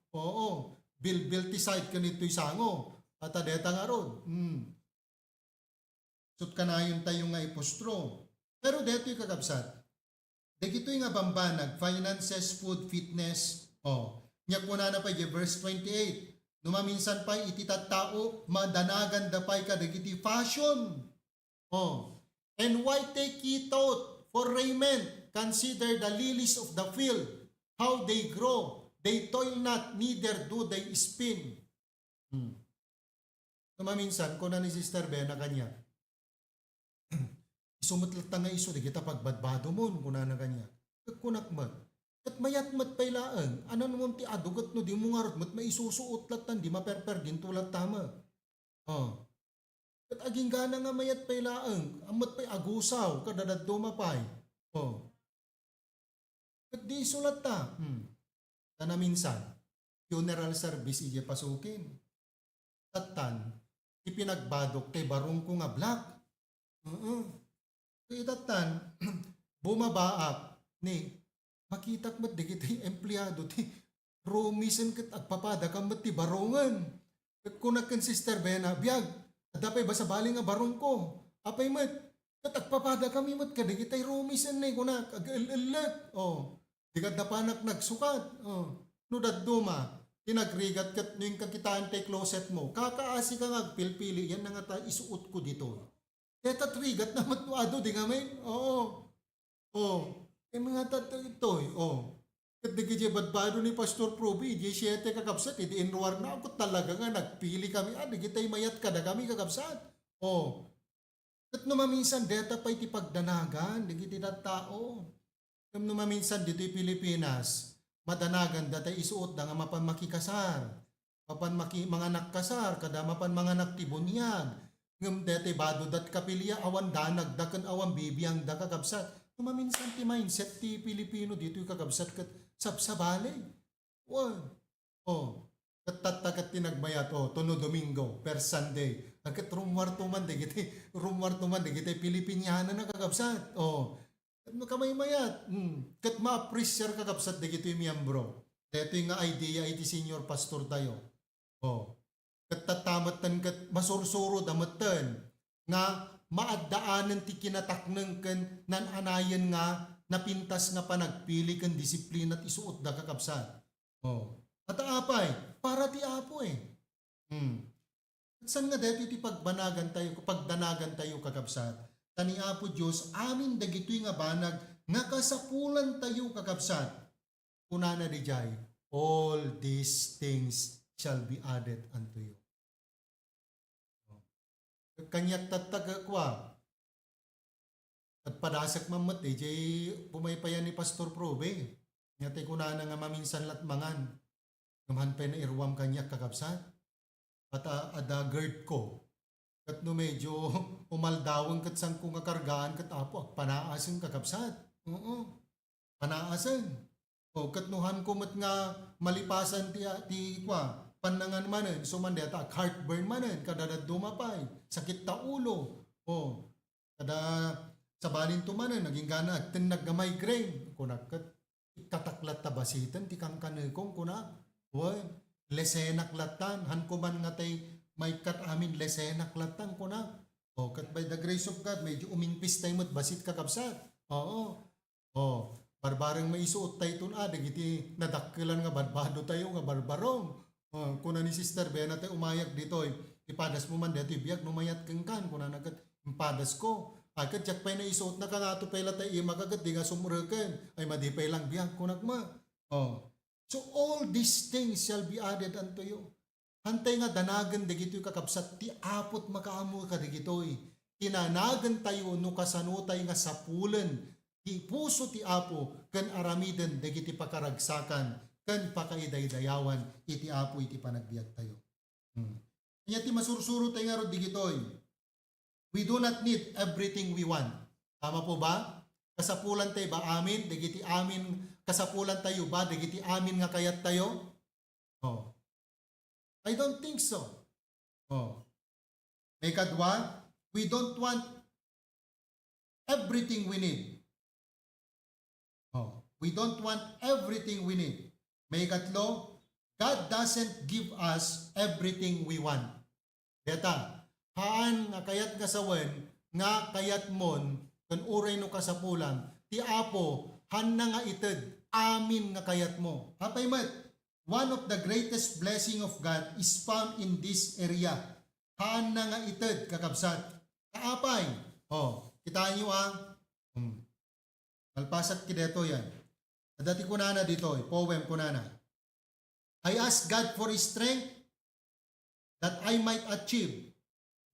Bil ti side kanito'y sango. At adeta nga ron. Sut kanayon tayo nga ipostro. Pero deto'y kakabsat. Dagito'y nga bambanag, finances, food, fitness. Nyak muna na pa verse 28. Numaminsan pa ititat tao, madanagan da pa'y kadagiti fashion. And why take ye thought for raiment? Consider the lilies of the field, how they grow. They toil not, neither do they spin. Numaminsan, ko na ni Sister Bena kanya. Isumutlat nga iso, di kita pagbadbado mo, kuna na kanya. Kunak mat. At mayat mat pailaan, anan mo ti adugat no, di mo ngarot mat, maisusuot latan, di maperper, gintulat tama. At aging gana nga mayat pailaan, amat pa'y agusaw, kadadad dumapay. At di sulat ta. Tana minsan, funeral service iya pasukin. Tatan, ipinagbadok kay barong ko nga black. Itatan, bumabaap ni makitak mat di kita'y empleyado ti rumisan kat agpapada kam mat ti barongan. At kunak kan Sister Bena, biyag, adapay basa baling nga barong ko. Apay mat, kat agpapada kami mat ka di kita'y rumisan ni kunak, ag-al-alat. Di kat napanak nagsukat. Nudad duma, tinagrigat kat yung kakitaan tay closet mo, kakaasi ka nga agpilpili, yan na nga ta isuot ko dito. Eta trigat na matuado, di nga may? Mga tato ito, Kat di kaya badbado ni Pastor Proby, di 7 kakapsat, di inruar na ako talaga nga, nagpili kami, di kita'y mayat ka na kami kakapsat. At numaminsan, deta pa'y tipagdanagan, di kita tao. Numaminsan, dito'y Pilipinas, madanagan, datay isuot da nga mapan makikasar, mapan mga nakkasar, kada mapan mga naktibunyag, ngam dete bado dat kapilya awan danag dakan awan bibiyang da kakabsat. Maminsan ti mindset ti Pilipino dito yung kakabsat kat sabsabali. Kat tinagmayat tono Domingo per Sunday. Agkat rumwarto man di kita Pilipiniana na kakabsat. Kamay mayat. Kat ma-appreciate kakabsat di kita yung miyembro. Dito yung idea iti senior pastor tayo. Kattatamatan kat masursuro damatan nga maaddaanan ti kinataknang kan nananayan nga napintas nga panagpili kan disiplina at isuot da kakabsat. At apay, para ti apo At saan nga dito ti pagdanagan tayo kakabsat? Tani apo Diyos, amin dagitoy nga banag nga kasapulan tayo kakabsat. Kunana di jay, all these things shall be added unto you. Kanyak tatagakwa. At padasak mamat jay pumaypayan ni Pastor Probe. Ngati kunana nga maminsan latmangan. Ngamahan pa na irwam kanyak kakabsat. At adagard ko. Kat no medyo umaldawang kat sang kung akargaan kat apo, panaasan kakabsat. Panaasan. Kat nuhan ko mat nga malipasan ti kwa. Panangan manen, so man deta, heartburn manen, kadadad dumapay, sakit ta ulo, kada sabalin to manen, naging gana, tinag na migraine, kunak, kataklat tabasitan, tikang kanekong kunak, lesenak latan, hankuman nga tay, may kat amin lesenak latan kunak, kat by the grace of God, medyo umingpis tayo mo't basit kakabsat, barbarang may isuot tayo tun, dagiti nadakkilan nga barbado tayo, nga barbarong, kuna ni Sister Bena tayo umayak dito, ipadas mo man dito, biyak numayat kang kan, kuna nagat, ipadas ko, agad jak pa'y na isuot na kangato pa'y latay, makagat, di nga sumurakan, ay madipay lang biyak, kunak ma. So all these things shall be added unto you. Hantay nga danagan dagitoy kakabsat ti apot makaamo ka dagitoy. Tinanagan tayo no kasanutay nga sapulen ti puso ti apo ken aramiden dagiti pakaragsakan ken pakaidaydayawan iti apo iti panagbiag tayo. Kanya ti masursuro tayo nga rod digitoy. We do not need everything we want. Tama po ba? Kasapulan tayo ba amin? Dagiti amin kasapulan tayo ba? Dagiti amin nga kayat tayo? Oh. I don't think so. Oh. May kadwa, we don't want everything we need. Oh. We don't want everything we need. May katlo, God doesn't give us everything we want. Deta, haan nga kayat nga sawen, nga kayat mon, kan uray no kasapulan, ti apo, han na nga ited, amin nga kayat mo. Hapay mat, one of the greatest blessing of God is found in this area. Haan na nga ited, kakabsat. Kaapay. Oh, kitaan nyo Malpasat kideto yan. Dati ko na dito, poem ko na. I ask God for His strength that I might achieve,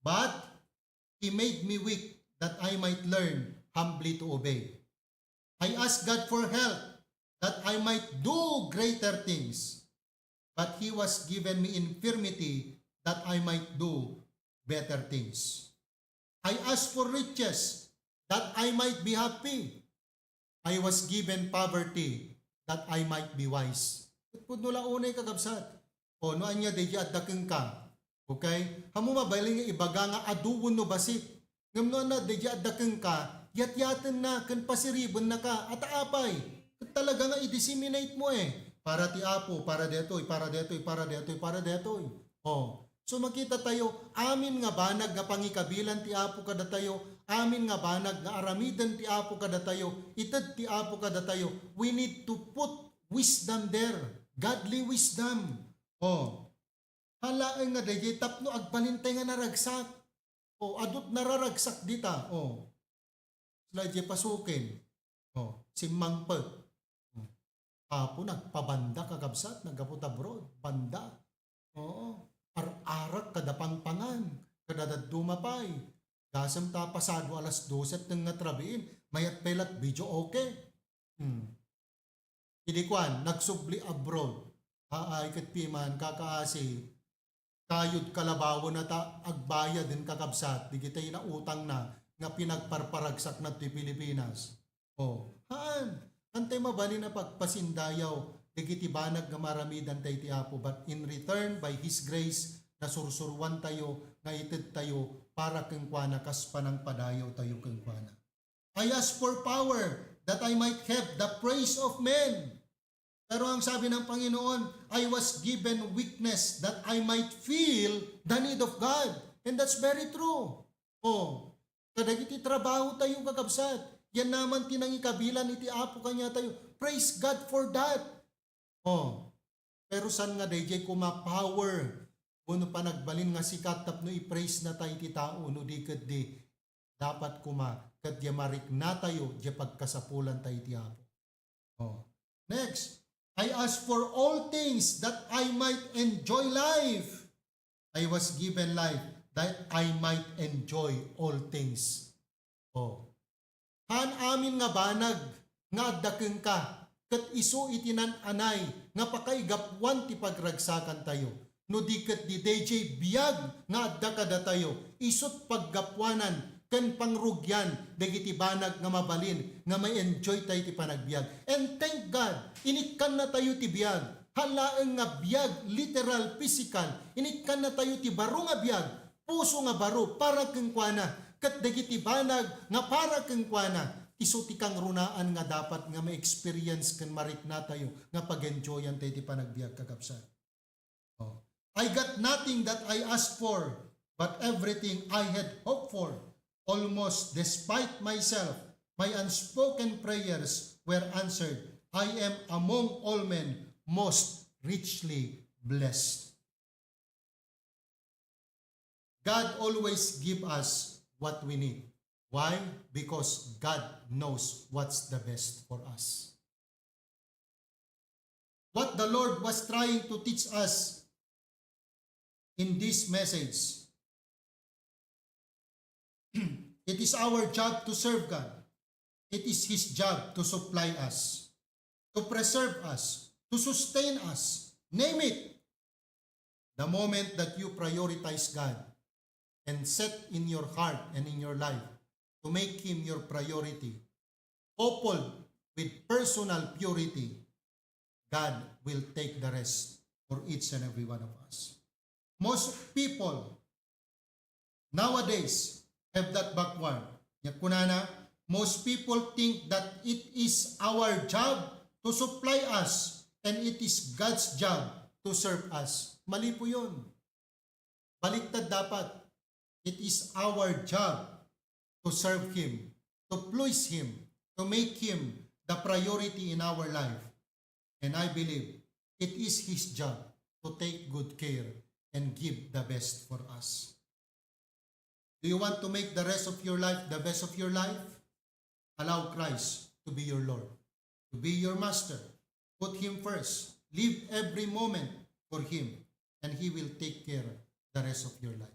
but He made me weak that I might learn humbly to obey. I ask God for help that I might do greater things, but He was given me infirmity that I might do better things. I ask for riches that I might be happy. I was given poverty that I might be wise. Kung nula unay kagabsat, o no anya deji at dakeng ka, okay? Hamu mabaling nga ibaga nga aduwon no basit. Ngam no na deji at dakeng ka, yat-yaten na, kan pasiribon na ka, at apay. Talaga nga i-disseminate mo para ti apo, para detoy, para detoy, para detoy, para detoy. Oh. So makita tayo, amin nga banag nga pangikabilan ti apo kada tayo, amin nga banag nga aramidan ti apo kada tayo, ited ti apo kada tayo. We need to put wisdom there, godly wisdom. Oh. Halaan nga dahi tapno agpanintay nga naragsak. Oh, adut nararagsak dita. Oh. Sila di pasukin. Oh, simmangpag. Apo nagpabanda kakabsat, nagapot abroad, banda. Oo. Ar-arak kada pangpangan, kada dumapay. Dasam ta pasado alas 12 ng natrabiin, mayat pelat video okay. Idikwan, nagsubli abroad. Haay kat piman, kakaasi, kayod kalabawo na ta, agbaya din kakabsat, di kita na utang na, nga pinagparparagsak na ti Pilipinas. Oh, haan, antay mabali na pagpasindayaw, digiti banag nga maramidan tayo ti apo, but in return, by His grace, nasursurwan tayo, nga ited tayo, para keng kuana, kas panang padayaw tayo keng kuana. I ask for power, that I might have the praise of men. Pero ang sabi ng Panginoon, I was given weakness, that I might feel the need of God. And that's very true. Oh, kadagiti trabaho tayo kakabsat, yan naman tinangikabilan iti apo kanya tayo. Praise God for that. Oh, pero san nga dayjay kuma-power, uno pa nagbalin nga sikat tapno i-praise na tayo ti tao, no di di dapat kuma, kadya marik na tayo, di pagkasapulan tayo ti apo. Oh. Next, I ask for all things that I might enjoy life. I was given life that I might enjoy all things. Oh. Han amin nga banag, nga adakeng ka, kat iso itinan anay, nga pakaigapwan ti pagragsakan tayo. No di kat di DJ biyag, nga adda kada tayo, isot paggapwanan, ken pangrugyan, dagiti banag nga mabalin, nga may enjoy tayo ti panagbiag. And thank God, inikan na tayo ti biyag, halaeng nga biyag, literal, physical, inikan na tayo ti baro nga biyag, puso nga baro, para keng kuana, kat dagiti banag, nga para keng kuana, isuti kang runaan nga dapat nga ma-experience kan marik na tayo nga pag-enjoyan tayo ti panagbiag kakapsat. Oh. I got nothing that I asked for, but everything I had hoped for. Almost despite myself, my unspoken prayers were answered. I am among all men most richly blessed. God always give us what we need. Why? Because God knows what's the best for us. What the Lord was trying to teach us in this message. It is our job to serve God. It is His job to supply us, to preserve us, to sustain us. Name it. The moment that you prioritize God and set in your heart and in your life to make Him your priority, coupled with personal purity, God will take the rest for each and every one of us. Most people nowadays have that backward. Kunana, most people think that it is our job to supply us and it is God's job to serve us. Mali po yun. Baliktad dapat. It is our job to serve Him, to please Him, to make Him the priority in our life. And I believe it is His job to take good care and give the best for us. Do you want to make the rest of your life the best of your life? Allow Christ to be your Lord, to be your master. Put Him first. Live every moment for Him, and He will take care of the rest of your life.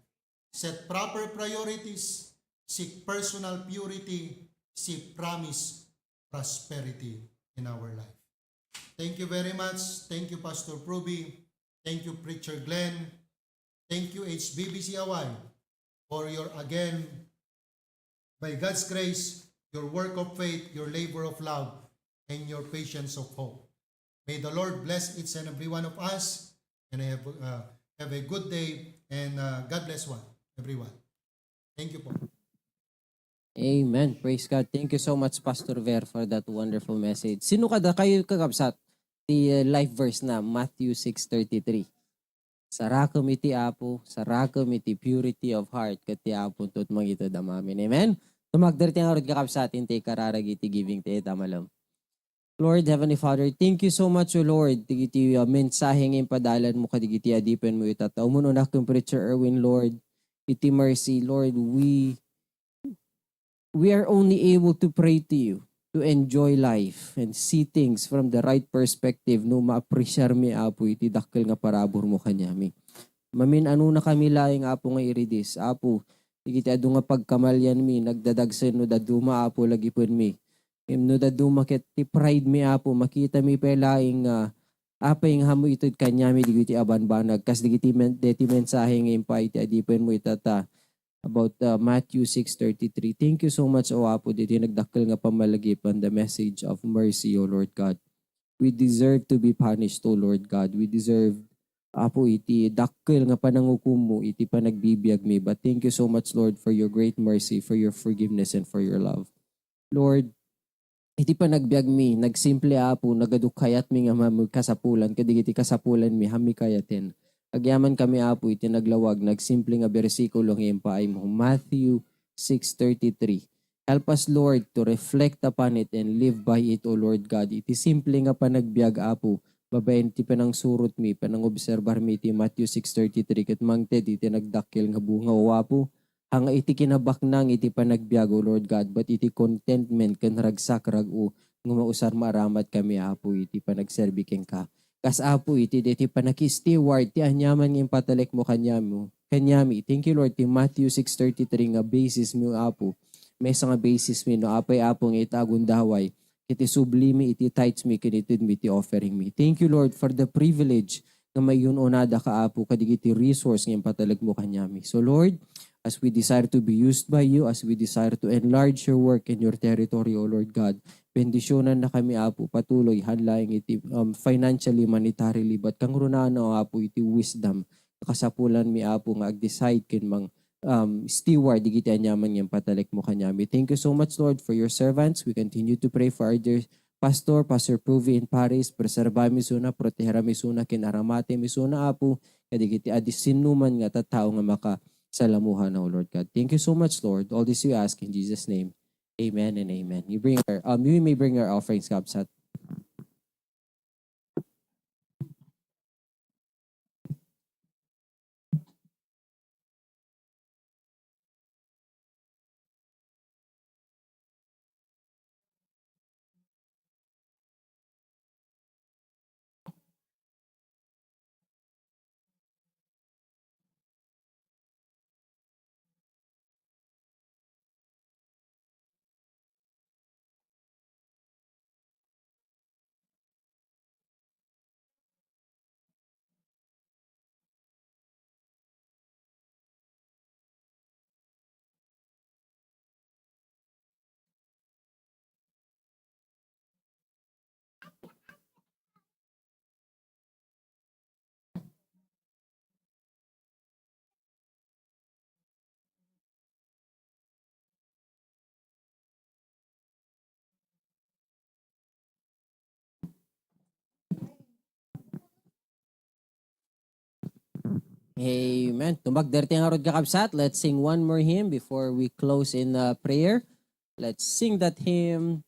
Set proper priorities, seek personal purity, seek promise prosperity in our life. Thank you very much. Thank you, Pastor Pruby. Thank you, Preacher Glenn. Thank you, HBBC Hawaii, for your, again, by God's grace, your work of faith, your labor of love, and your patience of hope. May the Lord bless each and every one of us, and have a good day, and God bless everyone. Thank you po. Amen. Praise God. Thank you so much, Pastor Ver, for that wonderful message. Sino kayo kakabsat? The life verse na Matthew 6:33. Sarakom iti apo, sarakom iti purity of heart, kati apo tot mangito damamin. Amen? Tumagdarti nga rod kakabsat, inte kararag iti giving te tamalam. Lord, Heavenly Father, thank you so much, O Lord. Tigiti mensahe ng padalan mo, kadigiti adipen mo itataw. Umununak yung Preacher Erwin, Lord. Iti mercy, Lord, we are only able to pray to you, to enjoy life and see things from the right perspective no ma-appreciate mi apo iti dakkel nga parabor mo kanyami. Mamin ano na kami laing apo nga iridis. Apo, iti adu nga pagkamalyan mi, nagdadagsen no daduma apo lagi pun mi. No daduma ket ti pride mi apo, makita mi pa laing apay nga hamo itod kanyami digiti abanbanag. Kas digiti mensahe nga impa iti adipen mo itata about Matthew 6:33. Thank you so much, O Apo, dito nagdakkel nga pamalagipan the message of mercy, O Lord God. We deserve to be punished, O Lord God. We deserve, Apo, iti dakkel nga panangukum mo, iti panagbibiyag mi. But thank you so much, Lord, for your great mercy, for your forgiveness, and for your love. Lord, iti panagbiag mi, nagsimple Apo, nagadukayat mi nga kasapulan, kadigiti kasapulan mi, hami kayatin. Agyaman kami apo iti naglawag, nagsimple nga bersikulo ng impaay mo. Matthew 6:33. Help us, Lord, to reflect upon it and live by it, O Lord God. Iti simple nga panagbiag apo, babayin ti panang surot mi, panang obserbar mi iti Matthew 6:33. Ket mangted iti nagdakkel nga bunga o apo, hanga iti kinabaknang iti panagbiag, O Lord God, but iti contentment ken ragsak ragu nga mausar maramat kami apo iti panagserbiking ka. Kas apo iti deti panaki-steward ti anyaman ng patalek mo kanyami. Thank you Lord ti Matthew 6:33 nga basis mo apo. May nga basis mi no apay apo nga itagundaway. Iti sublimi iti tithes mi kinitid mi ti offering mi. Thank you Lord for the privilege nga may yunonada ka apo kadigiti resource ng patalek mo kanyami. So Lord, as we desire to be used by you, as we desire to enlarge your work in your territory, O Lord God, bendisyonan na kami apo patuloy hanlaing iti financially, monetarily, but kang runaan o apo iti wisdom kasapulan mi apo nga ag-decide ken mang steward digiti anyaman yang patalek mo kanyami. Thank you so much Lord for your servants. We continue to pray for our dear Pastor Pruvi in Paris, preserba mi suna, protehera mi suna, kinaramate mi suna apo, kadigiti adisinuman nga tattao nga maka salamuhan, O Lord God. Thank you so much, Lord. All this we ask in Jesus' name. Amen and amen. We may bring our offerings, Kapsat. Amen. Tumagderte nga rod kakabsat. Let's sing one more hymn before we close in prayer. Let's sing that hymn.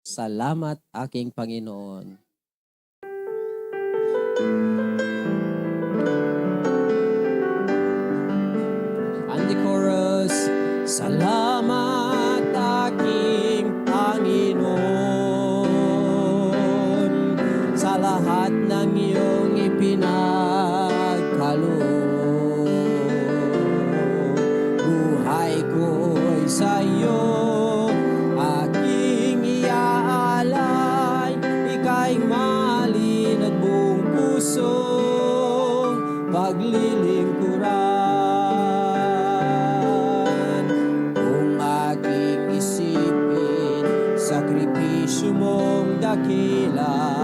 Salamat aking Panginoon. And the chorus, Salamat aking Panginoon sa lahat ng iyong ipinagkaloob. Buhay ko'y sa iyo, aking iaalay, ika'y mahalin at buong pusong paglilingkuran. Kung aking isipin, sakripisyo mong dakila,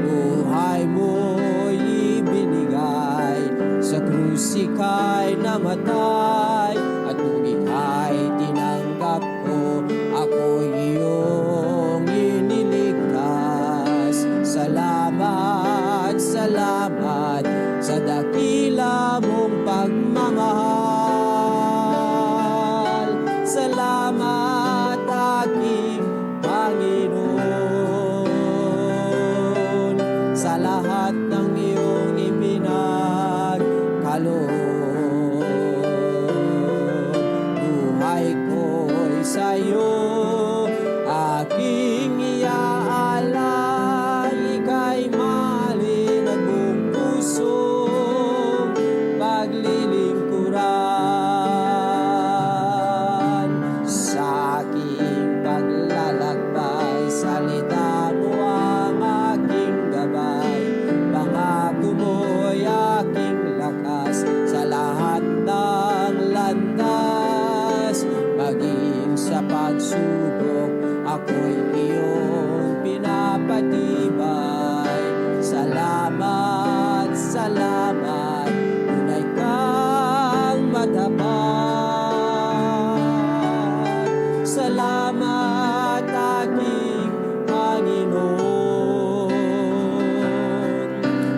buhay mo'y ibinigay, sa krus ika'y namatay, at kung ika'y tinanggap ko, ako'y iyong iniligtas. Salamat, salamat sa dakila mong pagmamahal. Salamat aking Panginoon sa lahat ng iyong ipinagkaloob. Buhay ko'y sa iyo, aking iaalay, ika'y mahalin at buong pusong paglilingkuran. Sa aking paglalakbay, salita mo ang aking gabay, pangako mo'y aking lakas sa lahat ng landas. Maging sa pagsubok, ako'y iyong pinapatibay. Salamat, salamat, tunay kang matapat. Salamat aking Panginoon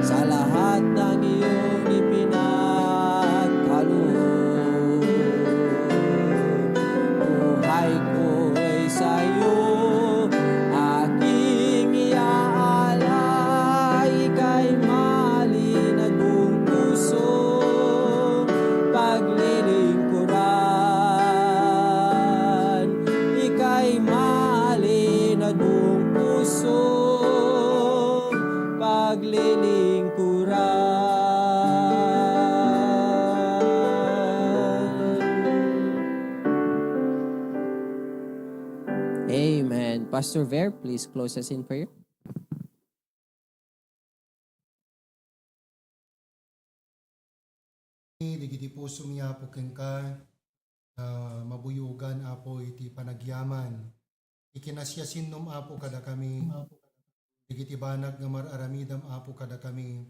sa lahat ng iyong ipinagkaloob. Buhay ko'y sa iyo, aking iaalay, ika'y mahalin at buong pusong paglilingkuran. Ika'y mahalin at buong pusong paglilingkuran. Amen. Pastor Ver, please close us in prayer. Digiti puso mi apo ken ka, mabuyugan apo iti panagyaman. Ikinasyasin nom apo kada kami, digiti banag nga mararamidam apo kada kami,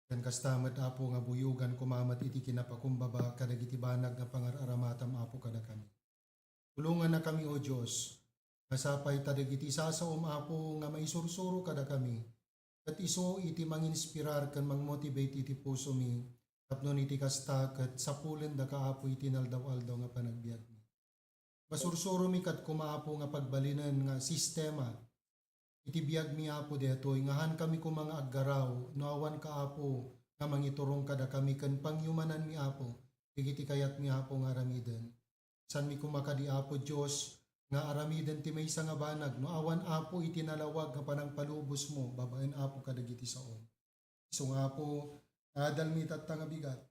ken kastamet apo nga buyugan kumamat iti kinapakumbaba kadagiti banag nga pangararamatam apo kada kami. Tulungan na kami o Diyos, masapay tadagiti sasaom apo nga maisursuro kada kami, kat iso iti manginspirar ken mangmotivate iti puso mi, tapno iti kasta ket sapulen da kaapo iti naldaw-aldaw nga panagbiag mi. Masursuro mi kat kumaapo nga pagbalinan nga sistema, iti biag mi apo detoy, ngahan kami kumanga aggaraw, no awan kaapo nga mangiturong kada kami ken pangyumanan mi apo, digiti kayat mi apo nga aramiden. San mi kumakadi apo Diyos, nga aramiden ti maysa nga banag, no awan apo iti nalawag nga panangpalubos mo, babaen apo kadagiti saom. So nga po, adal mi tatta nga bigat.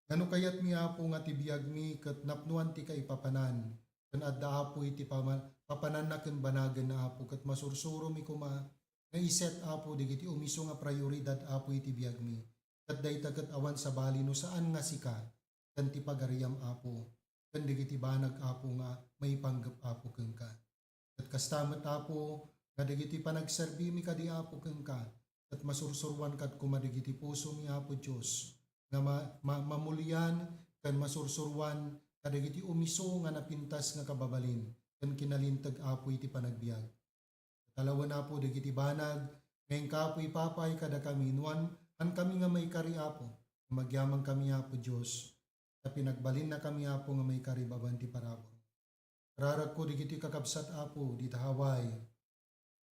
Ngano kayat mi apo nga ti biag mi ket napnuan ti kaipapanan. Ken adda apo iti papanan na ken banagen na apo ket masursuro mi kuma nga iset apo digiti umiso nga prioridad apo iti biag mi. Ket dayta ket awan sa bali no saan nga sika ken ti pagariam apo. Ken digiti banag apo nga maipanggep apo ken ka. Ket kastamet apo nga digiti panagserbi mi kadi apo ken ka. At masursurwan kat kumadigiti puso mi apo Diyos, nga mamulyan kan masursurwan kadagiti umiso nga napintas nga kababalin, kan kinalintag apo iti panagbiag. Talawan apo digiti banag, Ngayon ka po ipapay kada kami, nuan, an kami nga may kari Apo, magyamang kami Apo Diyos, na pinagbalin na kami Apo nga may kari babanti parabor. Kararag ko di kiti kakabsat Apo, di tahaway.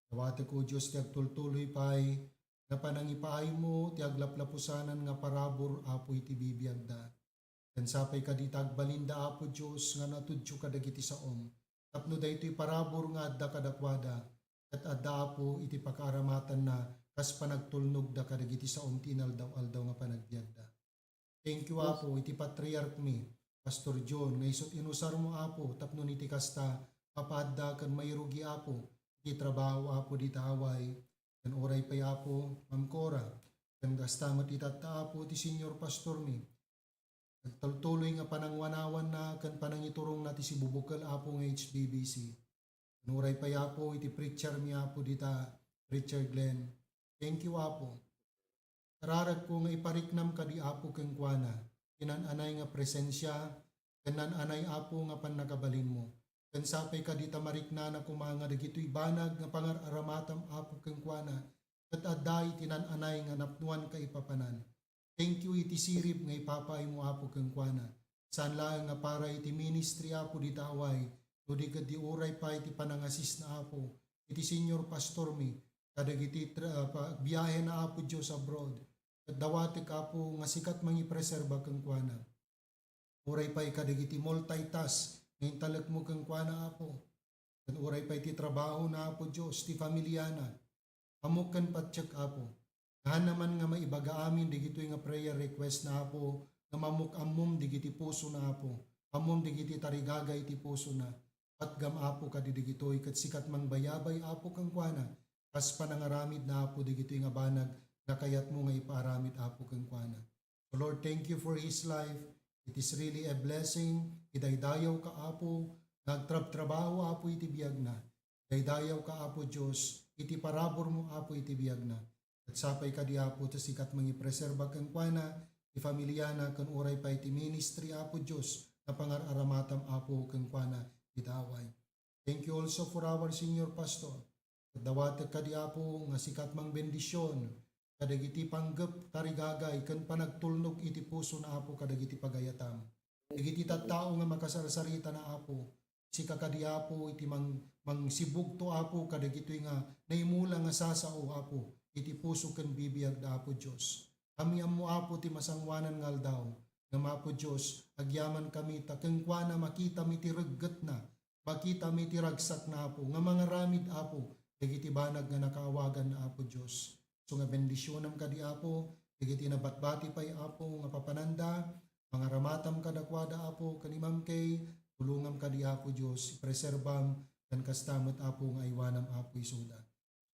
Tawate ko Diyos ti agtultuloy pay, nga panangipaay mo, ti aglaplapusanan nga parabor Apo iti bibiyag da. Dan sapay ka di tagbalinda Apo Diyos, nga natudyo ka dagiti saom. Tapno da ito'y parabor nga adda kadakwada, at adda Apo iti pakaramatan na, kas panagtulnog da kadagiti saom tinaldaw-aldaw nga panagbiag da. Thank you Apo, iti patriarch mi, Pastor John, nga isot inusar mo Apo, tapno iti kasta, papadda kan mayrugi Apo, iti trabaho Apo di taway, kan oray pay Apo, Ma'am Cora, kan kasta matitata Apo, ti Senior Pastor mi, nagtaltuloy nga panangwanawan na, kan panangiturong na ti si Bubukal Apo nga HBBC, kan oray pay Apo, iti preacher mi Apo dita, Preacher Glenn. Thank you Apo. Kararag ko nga ipariknam ka di Apo keng kuana, kinananay nga presensya, kinananay Apo nga panagabalin mo. Kan sapay ka di tamarikna na kumanga dagito'y banag nga pangararamatam Apo keng kuana, at aday tinananay nga napnuan ka ipapanan. Thank you iti sirip nga ipapay mo Apo keng kuana. Saan lang nga para iti ministry Apo di taway, no di di uray pa iti panangasis na Apo, iti Senior Pastor mi, kadagiti biyahe na Apo Diyos abroad. At dawatik Apo nga sikat mangipreserba keng kuana. Uray pa'y kadagiti multitask ngayon talag mo keng kuana Apo. At uray pa'y ti trabaho na Apo Diyos, ti familiana. Amok kan patsyak Apo. Kahan naman nga maibaga amin, digito'y nga prayer request na Apo, nga mamuk amom digiti puso na Apo. Amom digiti tarigagay ti puso na. At gam Apo kadidigito'y kat sikat mang bayabay Apo keng kuana. Kas panangaramid na Apo digito'y nga banag, na kayat mo nga ipaaramid Apo keng kuana. So Lord, thank you for his life. It is really a blessing. Idaydayaw ka Apo, nagtrabaho Apo iti biyag na. Idaydayaw ka Apo Diyos, iti parabor mo Apo iti biyag na. At sapay ka di Apo, tasikat mangipreserba keng kuana, iti familiana kan uray pa iti ministry Apo Diyos, na pangararamatam Apo keng kuana itaway. Thank you also for our Senior Pastor. At dawatag ka di Apo, nga sikat mang bendisyon, kadagiti panggap tarigagay kan panagtulnog iti puso na Apo kadagiti pagayatam. Digiti tattao nga makasarsarita na Apo, si kakadi Apo iti mang sibugto Apo kadagiti nga naimula nga sasao Apo, iti puso kan bibiyag da Apo Diyos. Kami mo Apo ti masangwanan ngal daw, nga Apo Diyos, agyaman kami takeng kuana makita mi ti regget na, makita mi ti ragsak na Apo, nga mga ramid Apo, digiti banag nga nakaawagan na Apo Diyos. So nga bendisyonam ka di Apo, digiti nabatbati pa'y Apo nga papananda, mga ramatam ka dakwada Apo, kanimam kay, tulungam ka di Apo Diyos, preservam, kan kastamot Apo nga iwanam Apo isuda.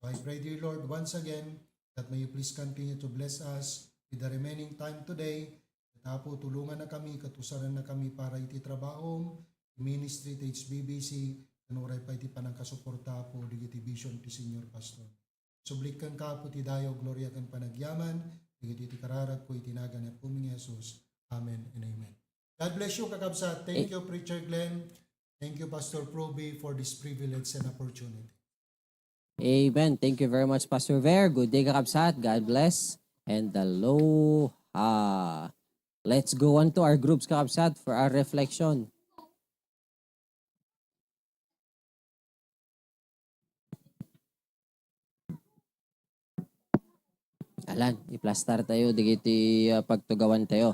So I pray dear Lord once again, that may you please continue to bless us with the remaining time today, at Apo tulungan na kami, katusaran na kami para iti trabahom, ministry to HBBC, kanuray pa iti panangkasuporta Apo, digiti vision ti Senior Pastor. Sublikan ka po ti dayo, gloria kan panagyaman, digiti kararag ko itinagan at puming Jesus. Amen and amen. God bless you kakabsat. Thank you Preacher Glenn. Thank you Pastor Proby for this privilege and opportunity. Amen. Thank you very much, Pastor Ver. Good day, kakabsat. God bless. And aloha. Let's go on to our groups, kakabsat, for our reflection. Alan, iplastar tayo, digiti pagtugawan tayo.